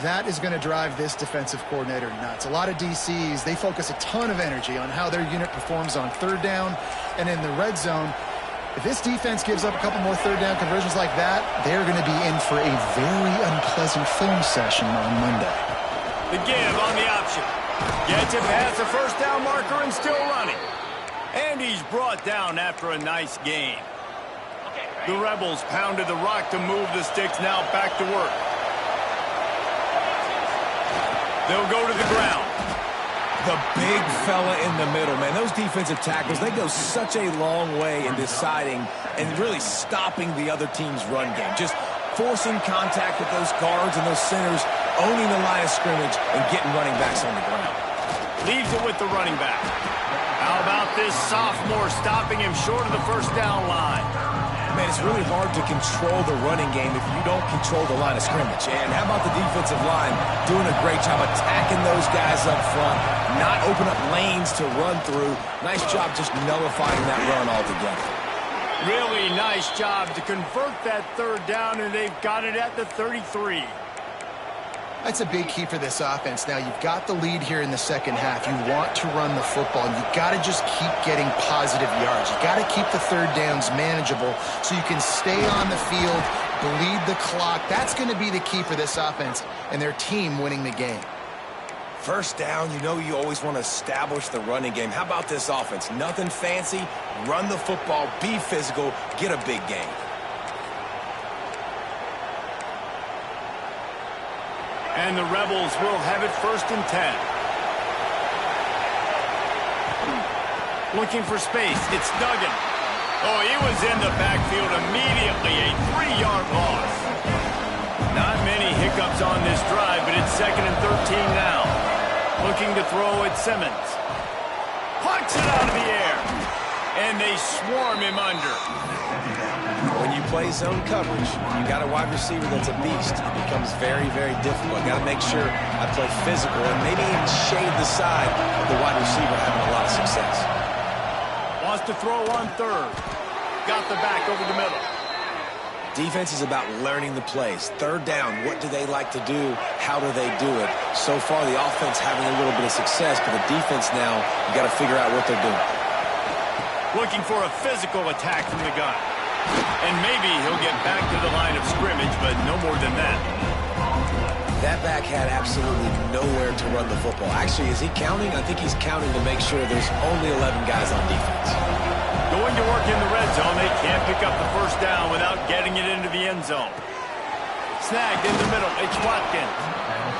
That is going to drive this defensive coordinator nuts. A lot of DCs, they focus a ton of energy on how their unit performs on third down and in the red zone. If this defense gives up a couple more third down conversions like that, they're going to be in for a very unpleasant film session on Monday. The give on the option. Gets it past the first down marker and still running. And he's brought down after a nice gain. The Rebels pounded the rock to move the sticks, now back to work. They'll go to the ground. The big fella in the middle, man. Those defensive tackles, they go such a long way in deciding and really stopping the other team's run game. Just forcing contact with those guards and those centers, owning the line of scrimmage, and getting running backs on the ground. Leaves it with the running back. How about this sophomore stopping him short of the first down line? Man, it's really hard to control the running game if you don't control the line of scrimmage. And how about the defensive line doing a great job attacking those guys up front, not open up lanes to run through. Nice job just nullifying that run altogether. Really nice job to convert that third down, and they've got it at the 33. That's a big key for this offense. Now, you've got the lead here in the second half. You want to run the football, and you've got to just keep getting positive yards. You've got to keep the third downs manageable so you can stay on the field, bleed the clock. That's going to be the key for this offense and their team winning the game. First down, you know you always want to establish the running game. How about this offense? Nothing fancy. Run the football, be physical, get a big gain. And the Rebels will have it 1st and 10. Looking for space. It's Duggan. Oh, he was in the backfield immediately. A 3-yard loss. Not many hiccups on this drive, but it's 2nd and 13 now. Looking to throw at Simmons. Plucks it out of the air. And they swarm him under. When you play zone coverage, you got a wide receiver that's a beast. It becomes very, very difficult. Got to make sure I play physical and maybe even shade the side of the wide receiver having a lot of success. Wants to throw on third. Got the back over the middle. Defense is about learning the plays. Third down, what do they like to do? How do they do it? So far, the offense having a little bit of success, but the defense now, you got to figure out what they're doing. Looking for a physical attack from the gun. And maybe he'll get back to the line of scrimmage, but no more than that. That back had absolutely nowhere to run the football. Actually, is he counting? I think he's counting to make sure there's only 11 guys on defense. Going to work in the red zone, they can't pick up the first down without getting it into the end zone. Snagged in the middle, it's Watkins.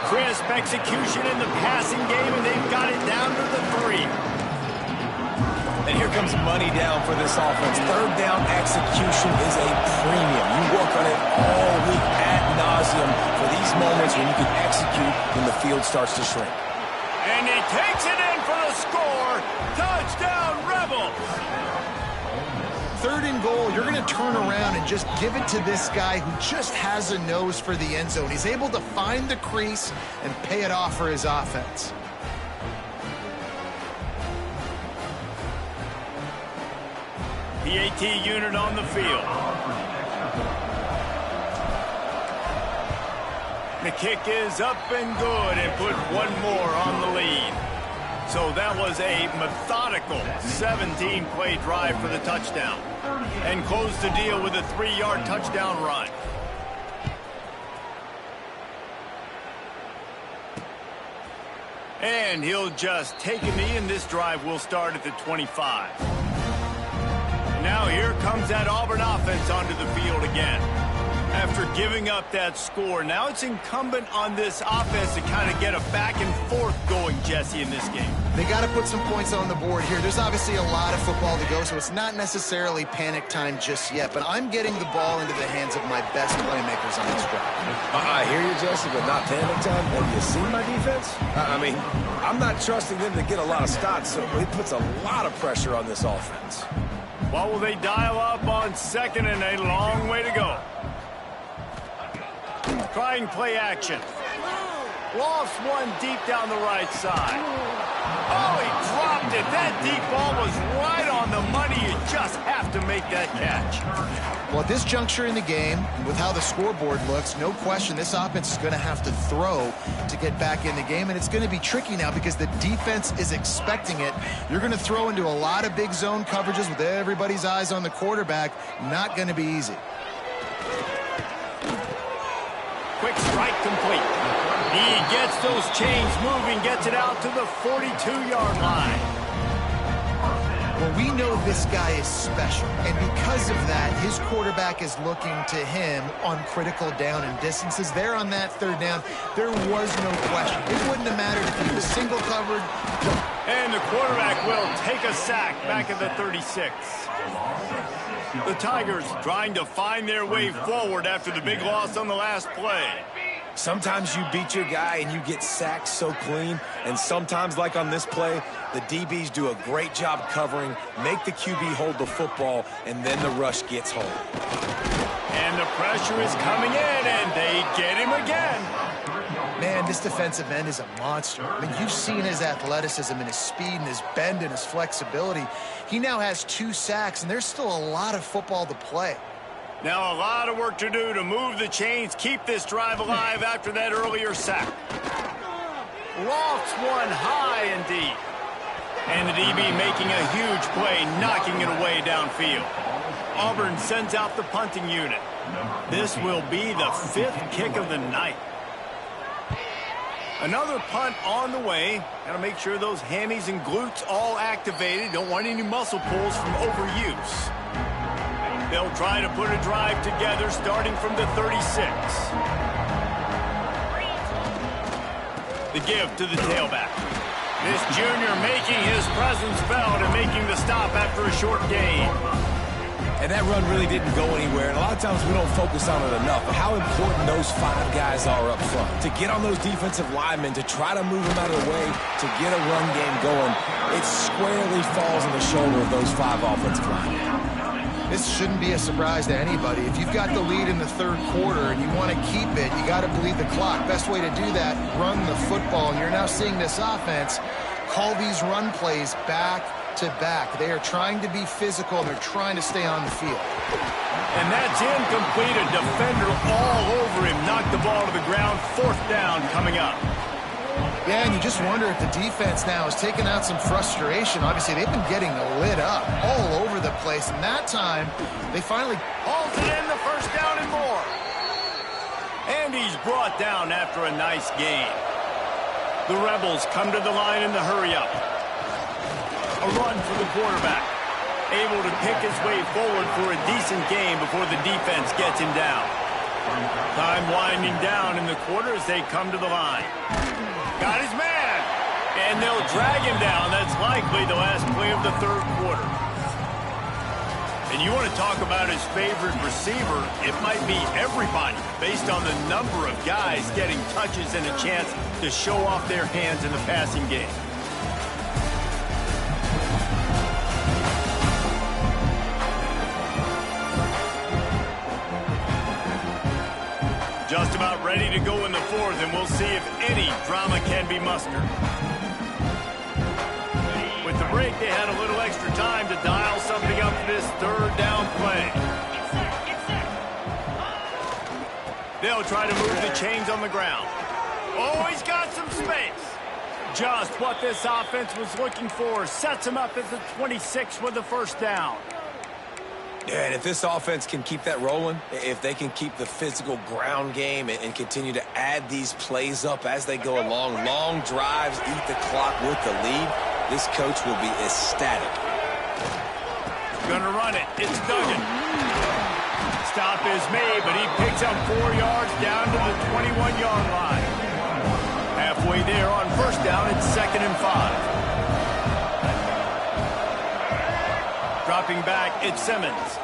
Crisp execution in the passing game, and they've got it down to the 3. And here comes money down for this offense. Third down execution is a premium. You work on it all week ad nauseum for these moments when you can execute when the field starts to shrink. And he takes it in for the score. Touchdown, Rebels. 3rd and goal, you're going to turn around and just give it to this guy who just has a nose for the end zone. He's able to find the crease and pay it off for his offense. The AT unit on the field. The kick is up and good and put one more on the lead. So that was a methodical 17-play drive for the touchdown. And closed the deal with a 3-yard touchdown run. And he'll just take a knee, and this drive will start at the 25. Now here comes that Auburn offense onto the field again. After giving up that score, now it's incumbent on this offense to kind of get a back and forth going, Jesse, in this game. They got to put some points on the board here. There's obviously a lot of football to go, so it's not necessarily panic time just yet, but I'm getting the ball into the hands of my best playmakers on this drive. I hear you, Jesse, but not panic time. Have you seen my defense? I mean, I'm not trusting them to get a lot of stops, so it puts a lot of pressure on this offense. What will they dial up on second and a long way to go? Trying play action. Lost one deep down the right side. Oh, he dropped it. That deep ball was right on the money. You just have to make that catch. Well, at this juncture in the game, with how the scoreboard looks, no question this offense is going to have to throw to get back in the game, and it's going to be tricky now because the defense is expecting it. You're going to throw into a lot of big zone coverages with everybody's eyes on the quarterback. Not going to be easy. Quick strike complete. He gets those chains moving, gets it out to the 42-yard line. Well, we know this guy is special, and because of that, his quarterback is looking to him on critical down and distances. There on that third down, there was no question. It wouldn't have mattered if he was single covered. And the quarterback will take a sack back at the 36. The Tigers trying to find their way forward after the big loss on the last play. Sometimes you beat your guy and you get sacked so clean, and sometimes, like on this play, the DBs do a great job covering, make the QB hold the football, and then the rush gets home. And the pressure is coming in, and they get him again. Man, this defensive end is a monster. I mean, you've seen his athleticism and his speed and his bend and his flexibility. He now has 2 sacks, and there's still a lot of football to play. Now a lot of work to do to move the chains, keep this drive alive after that earlier sack. Lofts one high and deep. And the DB making a huge play, knocking it away downfield. Auburn sends out the punting unit. This will be the 5th kick of the night. Another punt on the way. Got to make sure those hammies and glutes all activated. Don't want any muscle pulls from overuse. They'll try to put a drive together starting from the 36. The give to the tailback. This junior making his presence felt and making the stop after a short gain. And that run really didn't go anywhere, and a lot of times we don't focus on it enough, but how important those 5 guys are up front. To get on those defensive linemen, to try to move them out of the way, to get a run game going, it squarely falls on the shoulder of those 5 offensive linemen. This shouldn't be a surprise to anybody. If you've got the lead in the third quarter and you want to keep it, you got to bleed the clock. Best way to do that, run the football. And you're now seeing this offense call these run plays back to back. They are trying to be physical, and they're trying to stay on the field. And that's incomplete. A defender all over him. Knocked the ball to the ground. 4th down coming up. Yeah, and you just wonder if the defense now has taken out some frustration. Obviously, they've been getting lit up all over the place. And that time, they finally halted in the 1st down and more. And he's brought down after a nice gain. The Rebels come to the line in the hurry-up. A run for the quarterback. Able to pick his way forward for a decent game before the defense gets him down. Time winding down in the quarter as they come to the line. Got his man. And they'll drag him down. That's likely the last play of the 3rd quarter. And you want to talk about his favorite receiver, it might be everybody based on the number of guys getting touches and a chance to show off their hands in the passing game. Just about ready to go in the 4th, and we'll see if any drama can be mustered. With the break, they had a little extra time to dial something up for this 3rd down play. They'll try to move the chains on the ground. Oh, he's got some space. Just what this offense was looking for. Sets him up at the 26 with the 1st down. Yeah, and if this offense can keep that rolling, if they can keep the physical ground game and continue to add these plays up as they go along, long drives, eat the clock with the lead, this coach will be ecstatic. Gonna run it. It's Duggan. stop is made, but he picks up 4 yards down to the 21-yard line. Halfway there on first down, it's 2nd and 5. Dropping back, it's Simmons.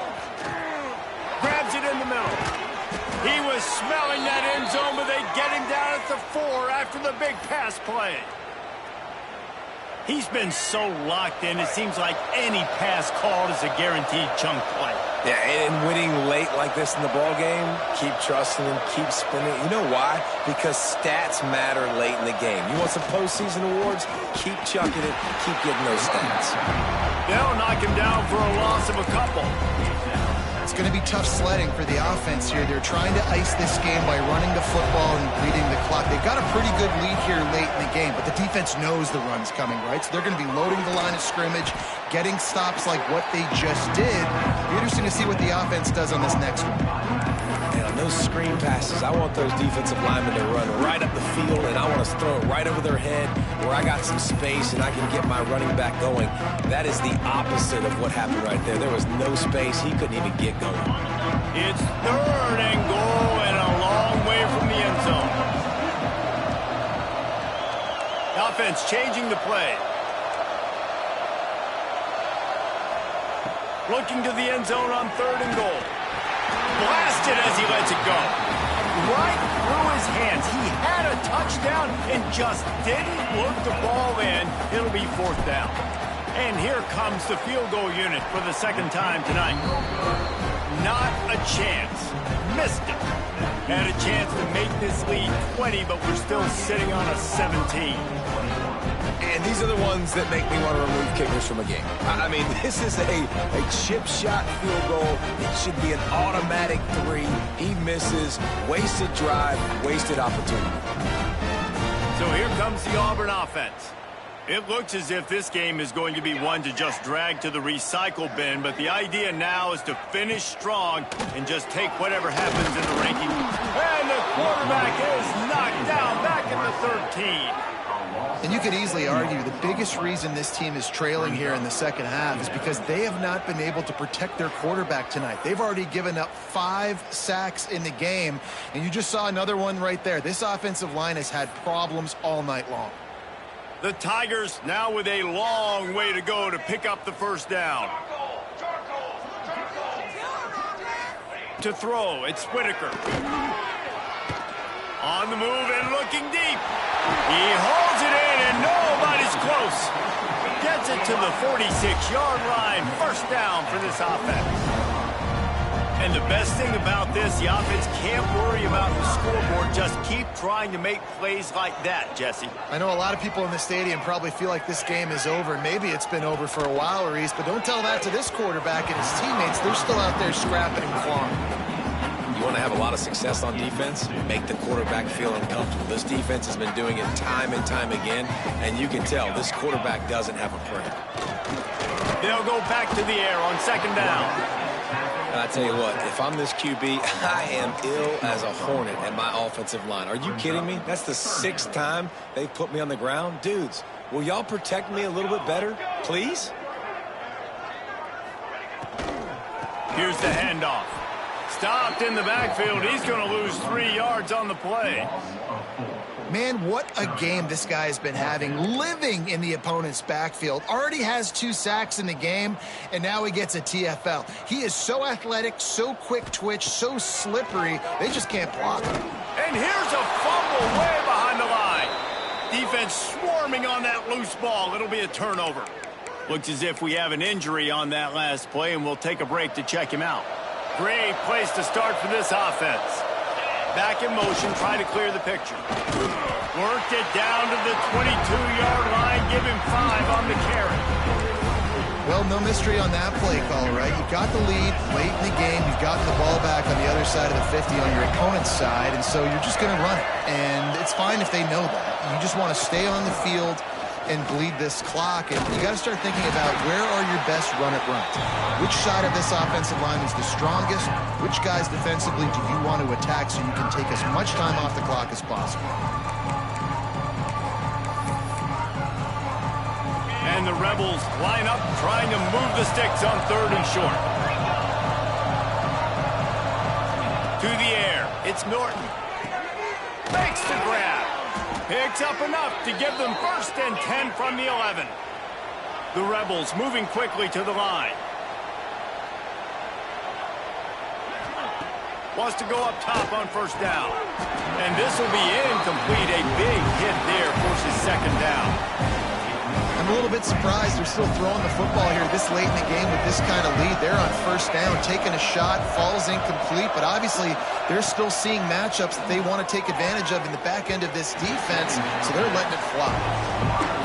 Grabs it in the middle. He was smelling that end zone, but they get him down at the 4 after the big pass play. He's been so locked in, it seems like any pass called is a guaranteed chunk play. Yeah, and winning late like this in the ball game, keep trusting him, keep spinning. You know why? Because stats matter late in the game. You want some postseason awards? Keep chucking it, keep getting those stats. They'll knock him down for a loss of a couple. It's going to be tough sledding for the offense here. They're trying to ice this game by running the football and bleeding the clock. They've got a pretty good lead here late in the game, but the defense knows the run's coming, right? So they're going to be loading the line of scrimmage, getting stops like what they just did. It'll be interesting to see what the offense does on this next one. And on those screen passes, I want those defensive linemen to run right up the field, and I want to throw it right over their head where I got some space and I can get my running back going. That is the opposite of what happened right there. There was no space. He couldn't even get going. It's 3rd and goal and a long way from the end zone. Offense changing the play. Looking to the end zone on 3rd and goal. Blasted as he lets it go. Right through his hands. He had a touchdown and just didn't look the ball in. It'll be 4th down. And here comes the field goal unit for the 2nd time tonight. Not a chance. Missed it. Had a chance to make this lead 20, but we're still sitting on a 17. And these are the ones that make me want to remove kickers from a game. I mean, this is a chip shot field goal. It should be an automatic 3. He misses. Wasted drive, wasted opportunity. So here comes the Auburn offense. It looks as if this game is going to be one to just drag to the recycle bin, but the idea now is to finish strong and just take whatever happens in the ranking. And the quarterback is knocked down back in the 13. And you could easily argue the biggest reason this team is trailing here in the second half is because they have not been able to protect their quarterback tonight. They've already given up 5 sacks in the game, and you just saw another one right there. This offensive line has had problems all night long. The Tigers now with a long way to go to pick up the first down. To throw, it's Whitaker. On the move and looking deep. He holds it in and nobody's close. Gets it to the 46-yard line. First down for this offense. And the best thing about this, the offense can't worry about the scoreboard. Just keep trying to make plays like that, Jesse. I know a lot of people in the stadium probably feel like this game is over. Maybe it's been over for a while, Reese, but don't tell that to this quarterback and his teammates. They're still out there scrapping and clawing. You want to have a lot of success on defense? Make the quarterback feel uncomfortable. This defense has been doing it time and time again, and you can tell this quarterback doesn't have a prayer. They'll go back to the air on 2nd down. And I tell you what, if I'm this QB, I am ill as a hornet at my offensive line. Are you kidding me? That's the 6th time they've put me on the ground. Dudes, will y'all protect me a little bit better, please? Here's the handoff. Stopped in the backfield. He's going to lose 3 yards on the play. Man, what a game this guy has been having, living in the opponent's backfield. Already has 2 sacks in the game, and now he gets a TFL. He is so athletic, so quick twitch, so slippery, they just can't block him. And here's a fumble way behind the line. Defense swarming on that loose ball. It'll be a turnover. Looks as if we have an injury on that last play, and we'll take a break to check him out. Great place to start for this offense. Back in motion, try to clear the picture. Worked it down to the 22-yard line. Give him 5 on the carry. Well, no mystery on that play call, right? You got the lead late in the game. You've gotten the ball back on the other side of the 50 on your opponent's side, and so you're just going to run it. And it's fine if they know that. You just want to stay on the field and bleed this clock, and you got to start thinking about where are your best run-it runs. Which side of this offensive line is the strongest? Which guys defensively do you want to attack so you can take as much time off the clock as possible? And the Rebels line up, trying to move the sticks on 3rd and short. To the air. It's Norton. Makes the grab. Picks up enough to give them 1st and 10 from the 11. The Rebels moving quickly to the line. Wants to go up top on 1st down. And this will be incomplete. A big hit there forces 2nd down. I'm a little bit surprised they're still throwing the football here this late in the game with this kind of lead. They're on 1st down, taking a shot, falls incomplete, but obviously they're still seeing matchups that they want to take advantage of in the back end of this defense, so they're letting it fly.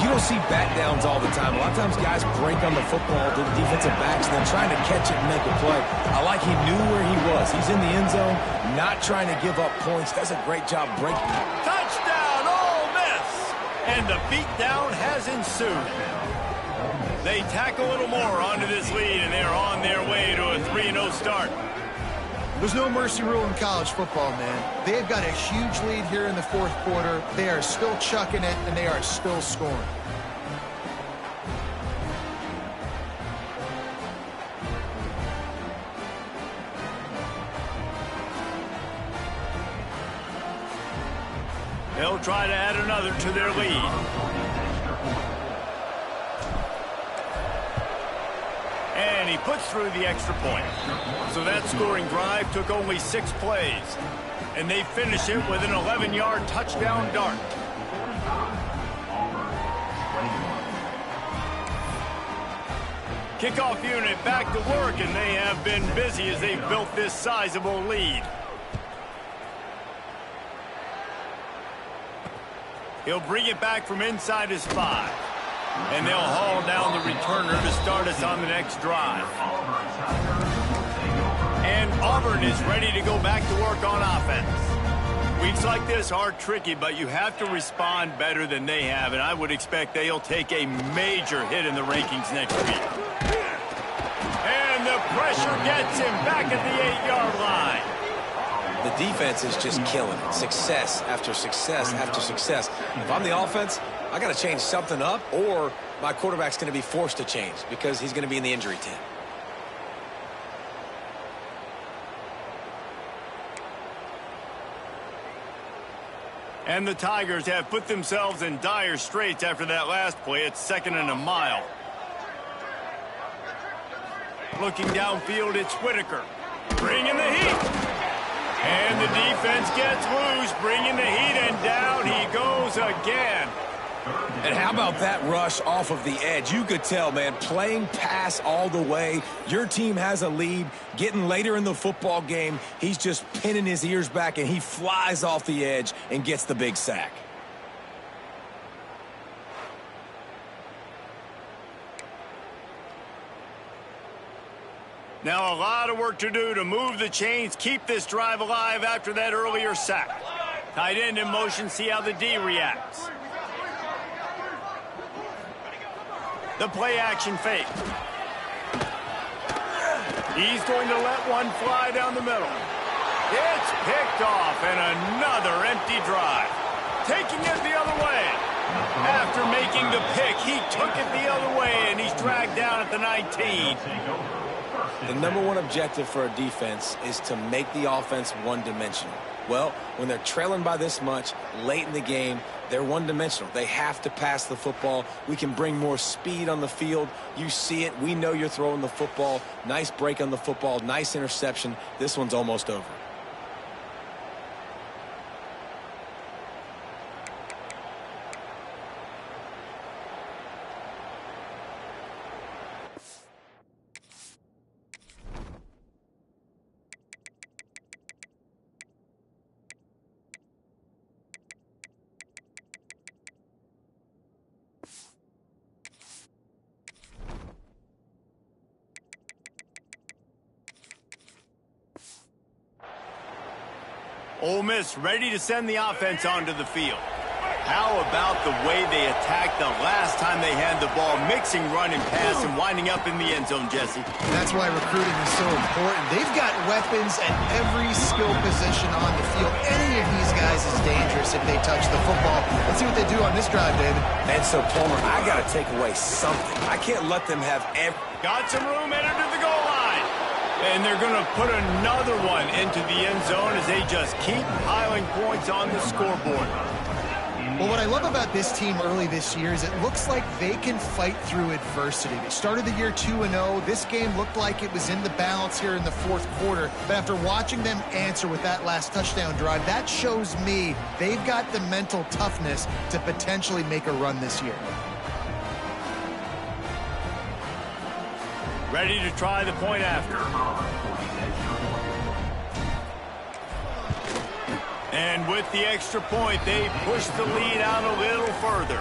You don't see bat downs all the time. A lot of times guys break on the football to the defensive backs and then trying to catch it and make a play. I like he knew where he was. He's in the end zone, not trying to give up points. Does a great job breaking. Touchdown, Ole Miss! And the beatdown has ensued. They tack a little more onto this lead, and they're on their way to a 3-0 start. There's no mercy rule in college football, man. They've got a huge lead here in the 4th quarter. They are still chucking it, and they are still scoring. They'll try to add another to their lead. And he puts through the extra point. So that scoring drive took only 6 plays. And they finish it with an 11-yard touchdown dart. Kickoff unit back to work, and they have been busy as they've built this sizable lead. He'll bring it back from inside his 5. And they'll haul down the returner to start us on the next drive. And Auburn is ready to go back to work on offense. Weeks like this are tricky, but you have to respond better than they have, and I would expect they'll take a major hit in the rankings next week. And the pressure gets him back at the 8-yard line. The defense is just killing it. Success after success after success. If I'm the offense, I got to change something up, or my quarterback's going to be forced to change because he's going to be in the injury tent. And the Tigers have put themselves in dire straits after that last play. It's 2nd and a mile. Looking downfield, it's Whitaker. Bringing the heat. And the defense gets loose, bringing the heat, and down he goes again. And how about that rush off of the edge? You could tell, man, playing pass all the way. Your team has a lead. Getting later in the football game, he's just pinning his ears back, and he flies off the edge and gets the big sack. Now a lot of work to do to move the chains, keep this drive alive after that earlier sack. Tight end in motion, see how the D reacts. The play action fake. He's going to let one fly down the middle. It's picked off, and another empty drive. Taking it the other way. After making the pick, he took it the other way, and he's dragged down at the 19. The number one objective for a defense is to make the offense one-dimensional. Well, when they're trailing by this much late in the game, they're one-dimensional. They have to pass the football. We can bring more speed on the field. You see it. We know you're throwing the football. Nice break on the football. Nice interception. This one's almost over. Ole Miss ready to send the offense onto the field. How about the way they attacked the last time they had the ball, mixing run and pass and winding up in the end zone, Jesse? That's why recruiting is so important. They've got weapons at every skill position on the field. Any of these guys is dangerous if they touch the football. Let's see what they do on this drive, David. And so, Palmer, I got to take away something. I can't let them have every... Got some room, entered to the goal line. And they're going to put another one into the end zone as they just keep piling points on the scoreboard. Well, what I love about this team early this year is it looks like they can fight through adversity. They started the year 2-0. This game looked like it was in the balance here in the fourth quarter. But after watching them answer with that last touchdown drive, that shows me they've got the mental toughness to potentially make a run this year. Ready to try the point after. And with the extra point, they push the lead out a little further.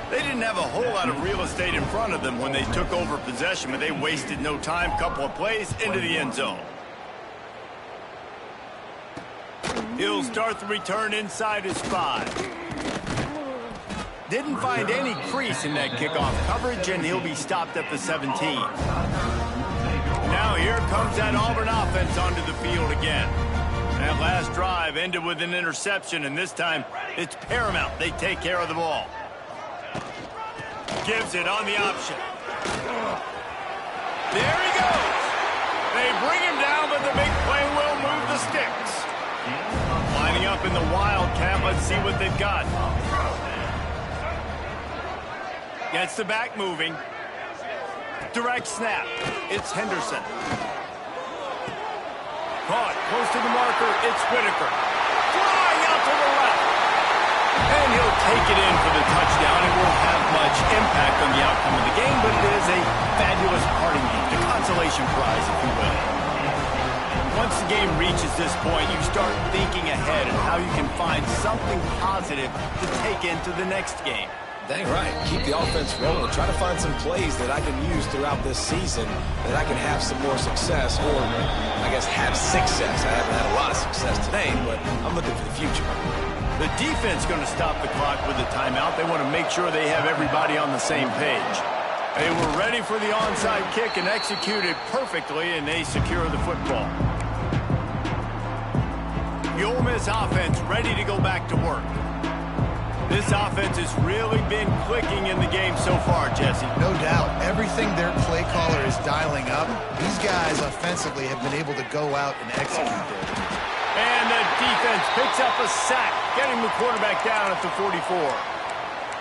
They didn't have a whole lot of real estate in front of them when they took over possession, but they wasted no time. Couple of plays into the end zone. He'll start the return inside his 5. Didn't find any crease in that kickoff coverage, and he'll be stopped at the 17. Now here comes that Auburn offense onto the field again. That last drive ended with an interception, and this time it's paramount they take care of the ball. Gives it on the option. There he goes. They bring him down, but the big play will move the sticks. Lining up in the Wildcat, let's see what they've got. Gets the back moving. Direct snap. It's Henderson. Caught close to the marker. It's Whitaker. Flying out to the left. And he'll take it in for the touchdown. It won't have much impact on the outcome of the game, but it is a fabulous parting gift, a consolation prize, if you will. Once the game reaches this point, you start thinking ahead and how you can find something positive to take into the next game. Dang right. Keep the offense rolling. Try to find some plays that I can use throughout this season that I can have some more success, or I guess have success. I haven't had a lot of success today, but I'm looking for the future. The defense going to stop the clock with a timeout. They want to make sure they have everybody on the same page. They were ready for the onside kick and executed perfectly, and they secure the football. The Ole Miss offense ready to go back to work. This offense has really been clicking in the game so far, Jesse. No doubt. Everything their play caller is dialing up, these guys offensively have been able to go out and execute there. And the defense picks up a sack, getting the quarterback down at the 44.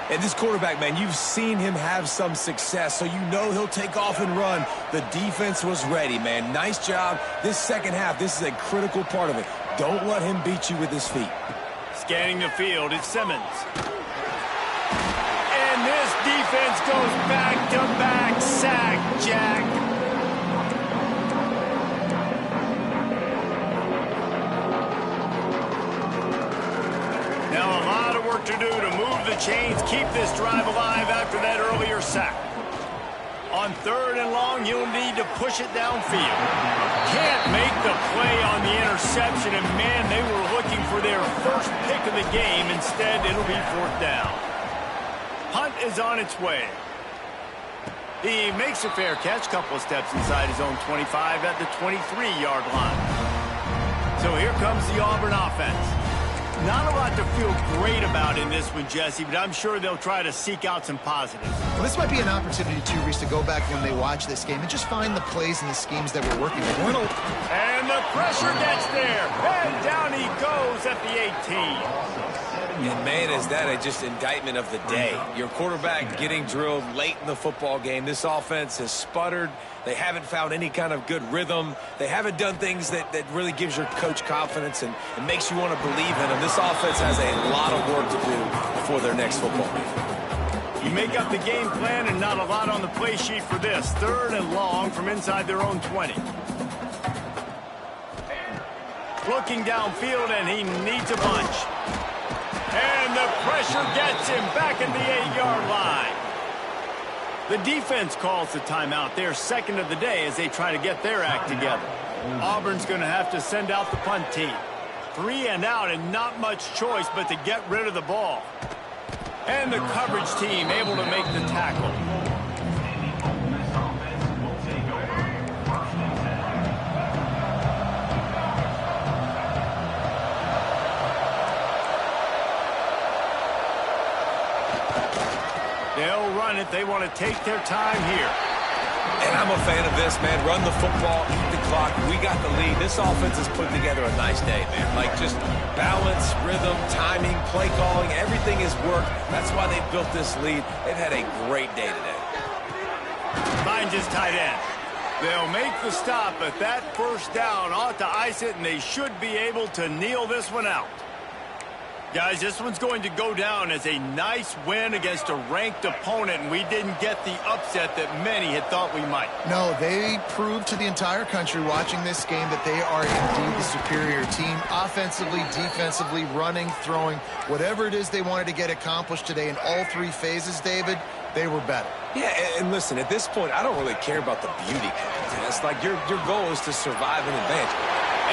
And this quarterback, man, you've seen him have some success, so you know he'll take off and run. The defense was ready, man. Nice job. This second half, this is a critical part of it. Don't let him beat you with his feet. Scanning the field, it's Simmons. And this defense goes back-to-back sack, Jack. Now a lot of work to do to move the chains, keep this drive alive after that earlier sack. On 3rd and long, you'll need to push it downfield. Can't make the play on the interception, and man, they were looking for their first pick of the game. Instead, it'll be 4th down. Punt is on its way. He makes a fair catch, couple of steps inside his own 25 at the 23-yard line. So here comes the Auburn offense. Not a lot to feel great about in this one, Jesse, but I'm sure they'll try to seek out some positives. Well, this might be an opportunity, too, Reese, to go back when they watch this game and just find the plays and the schemes that were working. And the pressure gets there. And down he goes at the 18. And, man, is that just indictment of the day. Your quarterback getting drilled late in the football game. This offense has sputtered. They haven't found any kind of good rhythm. They haven't done things that really gives your coach confidence and makes you want to believe in them. This offense has a lot of work to do before their next football game. You make up the game plan and not a lot on the play sheet for this. 3rd and long from inside their own 20. Looking downfield, and he needs a bunch. And the pressure gets him back at the 8-yard line. The defense calls the timeout. They're 2nd of the day as they try to get their act together. Auburn's going to have to send out the punt team. 3 and out, and not much choice but to get rid of the ball. And the coverage team able to make the tackle. They'll run it. They want to take their time here. And I'm a fan of this, man. Run the football, eat the clock. We got the lead. This offense has put together a nice day, man. Like, just balance, rhythm, timing, play calling, everything has worked. That's why they built this lead. They've had a great day today. Finds his tight end. They'll make the stop, but that first down ought to ice it, and they should be able to kneel this one out. Guys, this one's going to go down as a nice win against a ranked opponent, and we didn't get the upset that many had thought we might. No, they proved to the entire country watching this game that they are indeed the superior team. Offensively, defensively, running, throwing, whatever it is they wanted to get accomplished today in all three phases, David, they were better. Yeah, and listen, at this point, I don't really care about the beauty contest. Like, your goal is to survive and advance.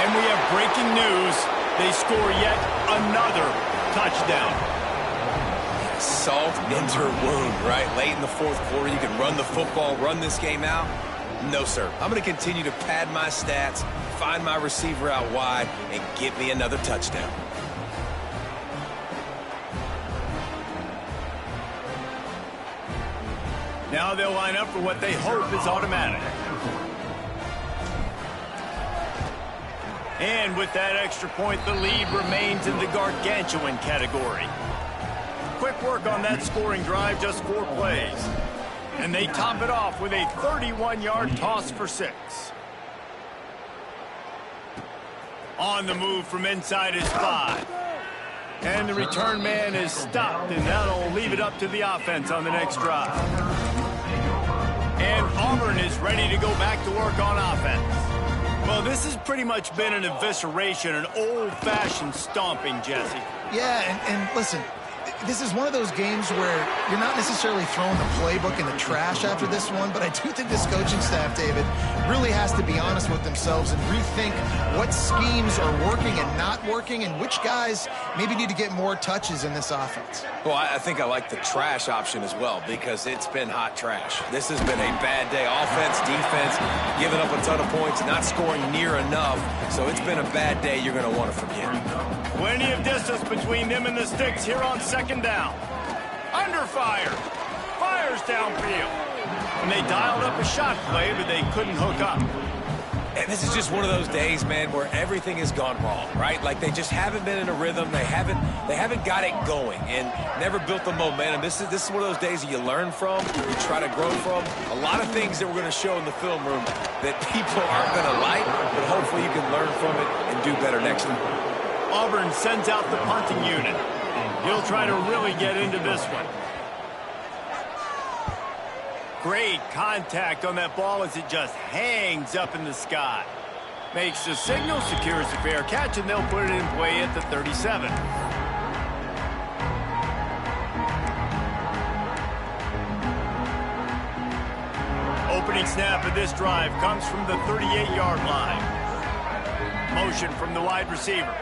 And we have breaking news. They score yet another touchdown. Salt into her wound, right? Late in the fourth quarter, you can run the football, run this game out. No, sir. I'm going to continue to pad my stats, find my receiver out wide, and get me another touchdown. Now they'll line up for what they hope is automatic. And with that extra point, the lead remains in the gargantuan category. Quick work on that scoring drive, just 4 plays. And they top it off with a 31-yard toss for 6. On the move from inside his 5. And the return man is stopped, and that'll leave it up to the offense on the next drive. And Auburn is ready to go back to work on offense. Well, this has pretty much been an evisceration, an old-fashioned stomping, Jesse. Yeah, and listen, this is one of those games where you're not necessarily throwing the playbook in the trash after this one, but I do think this coaching staff, David, really has to be honest with themselves and rethink what schemes are working and not working and which guys maybe need to get more touches in this offense. Well, I think I like the trash option as well because it's been hot trash. This has been a bad day. Offense, defense, giving up a ton of points, not scoring near enough. So it's been a bad day you're going to want to forget. Plenty of distance between them and the sticks here on second down. Under fire. Fires downfield. And they dialed up a shot play, but they couldn't hook up. And this is just one of those days, man, where everything has gone wrong, right? Like they just haven't been in a rhythm. They haven't got it going and never built the momentum. This is one of those days that you learn from, you try to grow from. A lot of things that we're going to show in the film room that people aren't going to like, but hopefully you can learn from it and do better next time. Auburn sends out the punting unit. He'll try to really get into this one. Great contact on that ball as it just hangs up in the sky. Makes the signal, secures the fair catch, and they'll put it in play at the 37. Opening snap of this drive comes from the 38-yard line. Motion from the wide receiver.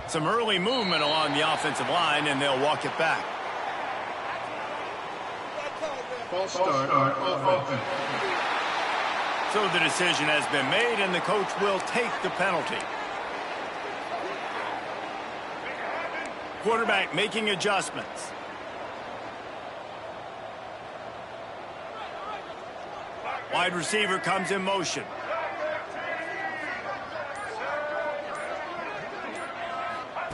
Some early movement along the offensive line, and they'll walk it back. False start offense. So the decision has been made, and the coach will take the penalty. Quarterback making adjustments. Wide receiver comes in motion.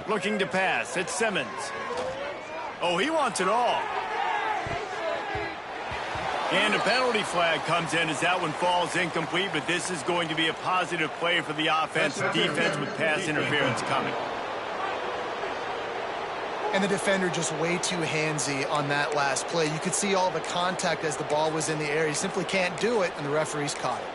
Looking to pass. It's Simmons. Oh, he wants it all. And a penalty flag comes in as that one falls incomplete, but this is going to be a positive play for the offense. Defense with pass interference coming. And the defender just way too handsy on that last play. You could see all the contact as the ball was in the air. He simply can't do it, and the referees caught it.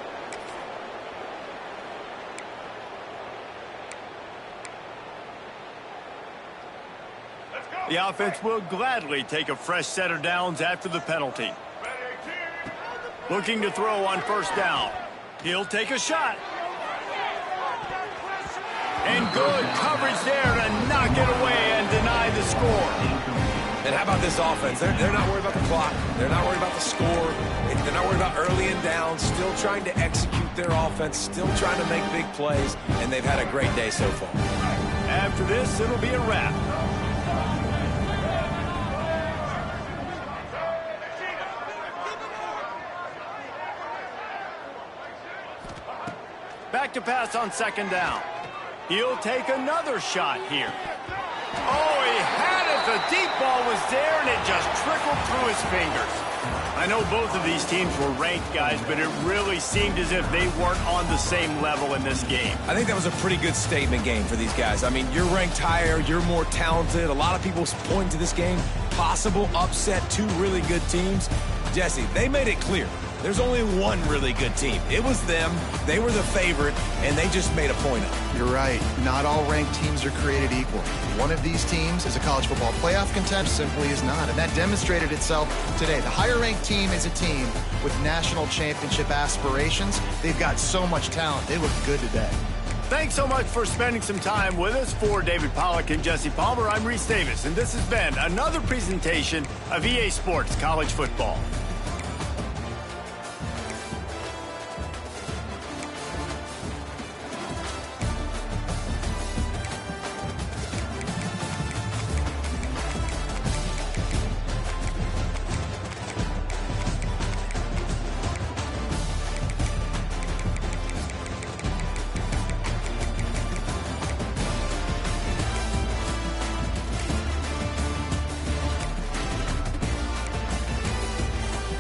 The offense will gladly take a fresh set of downs after the penalty. Looking to throw on first down. He'll take a shot. And good coverage there to knock it away and deny the score. And how about this offense? They're not worried about the clock. They're not worried about the score. They're not worried about early and down. Still trying to execute their offense. Still trying to make big plays. And they've had a great day so far. After this, it'll be a wrap. Back to pass on second down. He'll take another shot here. Oh, he had it. The deep ball was there, and it just trickled through his fingers. I know both of these teams were ranked, guys, but it really seemed as if they weren't on the same level in this game. I think that was a pretty good statement game for these guys. I mean, you're ranked higher, you're more talented. A lot of people point to this game. Possible upset, two really good teams. Jesse, they made it clear. There's only one really good team. It was them. They were the favorite, and they just made a point of it. You're right. Not all ranked teams are created equal. One of these teams is a college football playoff contender, simply is not, and that demonstrated itself today. The higher-ranked team is a team with national championship aspirations. They've got so much talent. They look good today. Thanks so much for spending some time with us. For David Pollack and Jesse Palmer, I'm Reese Davis, and this has been another presentation of EA Sports College Football.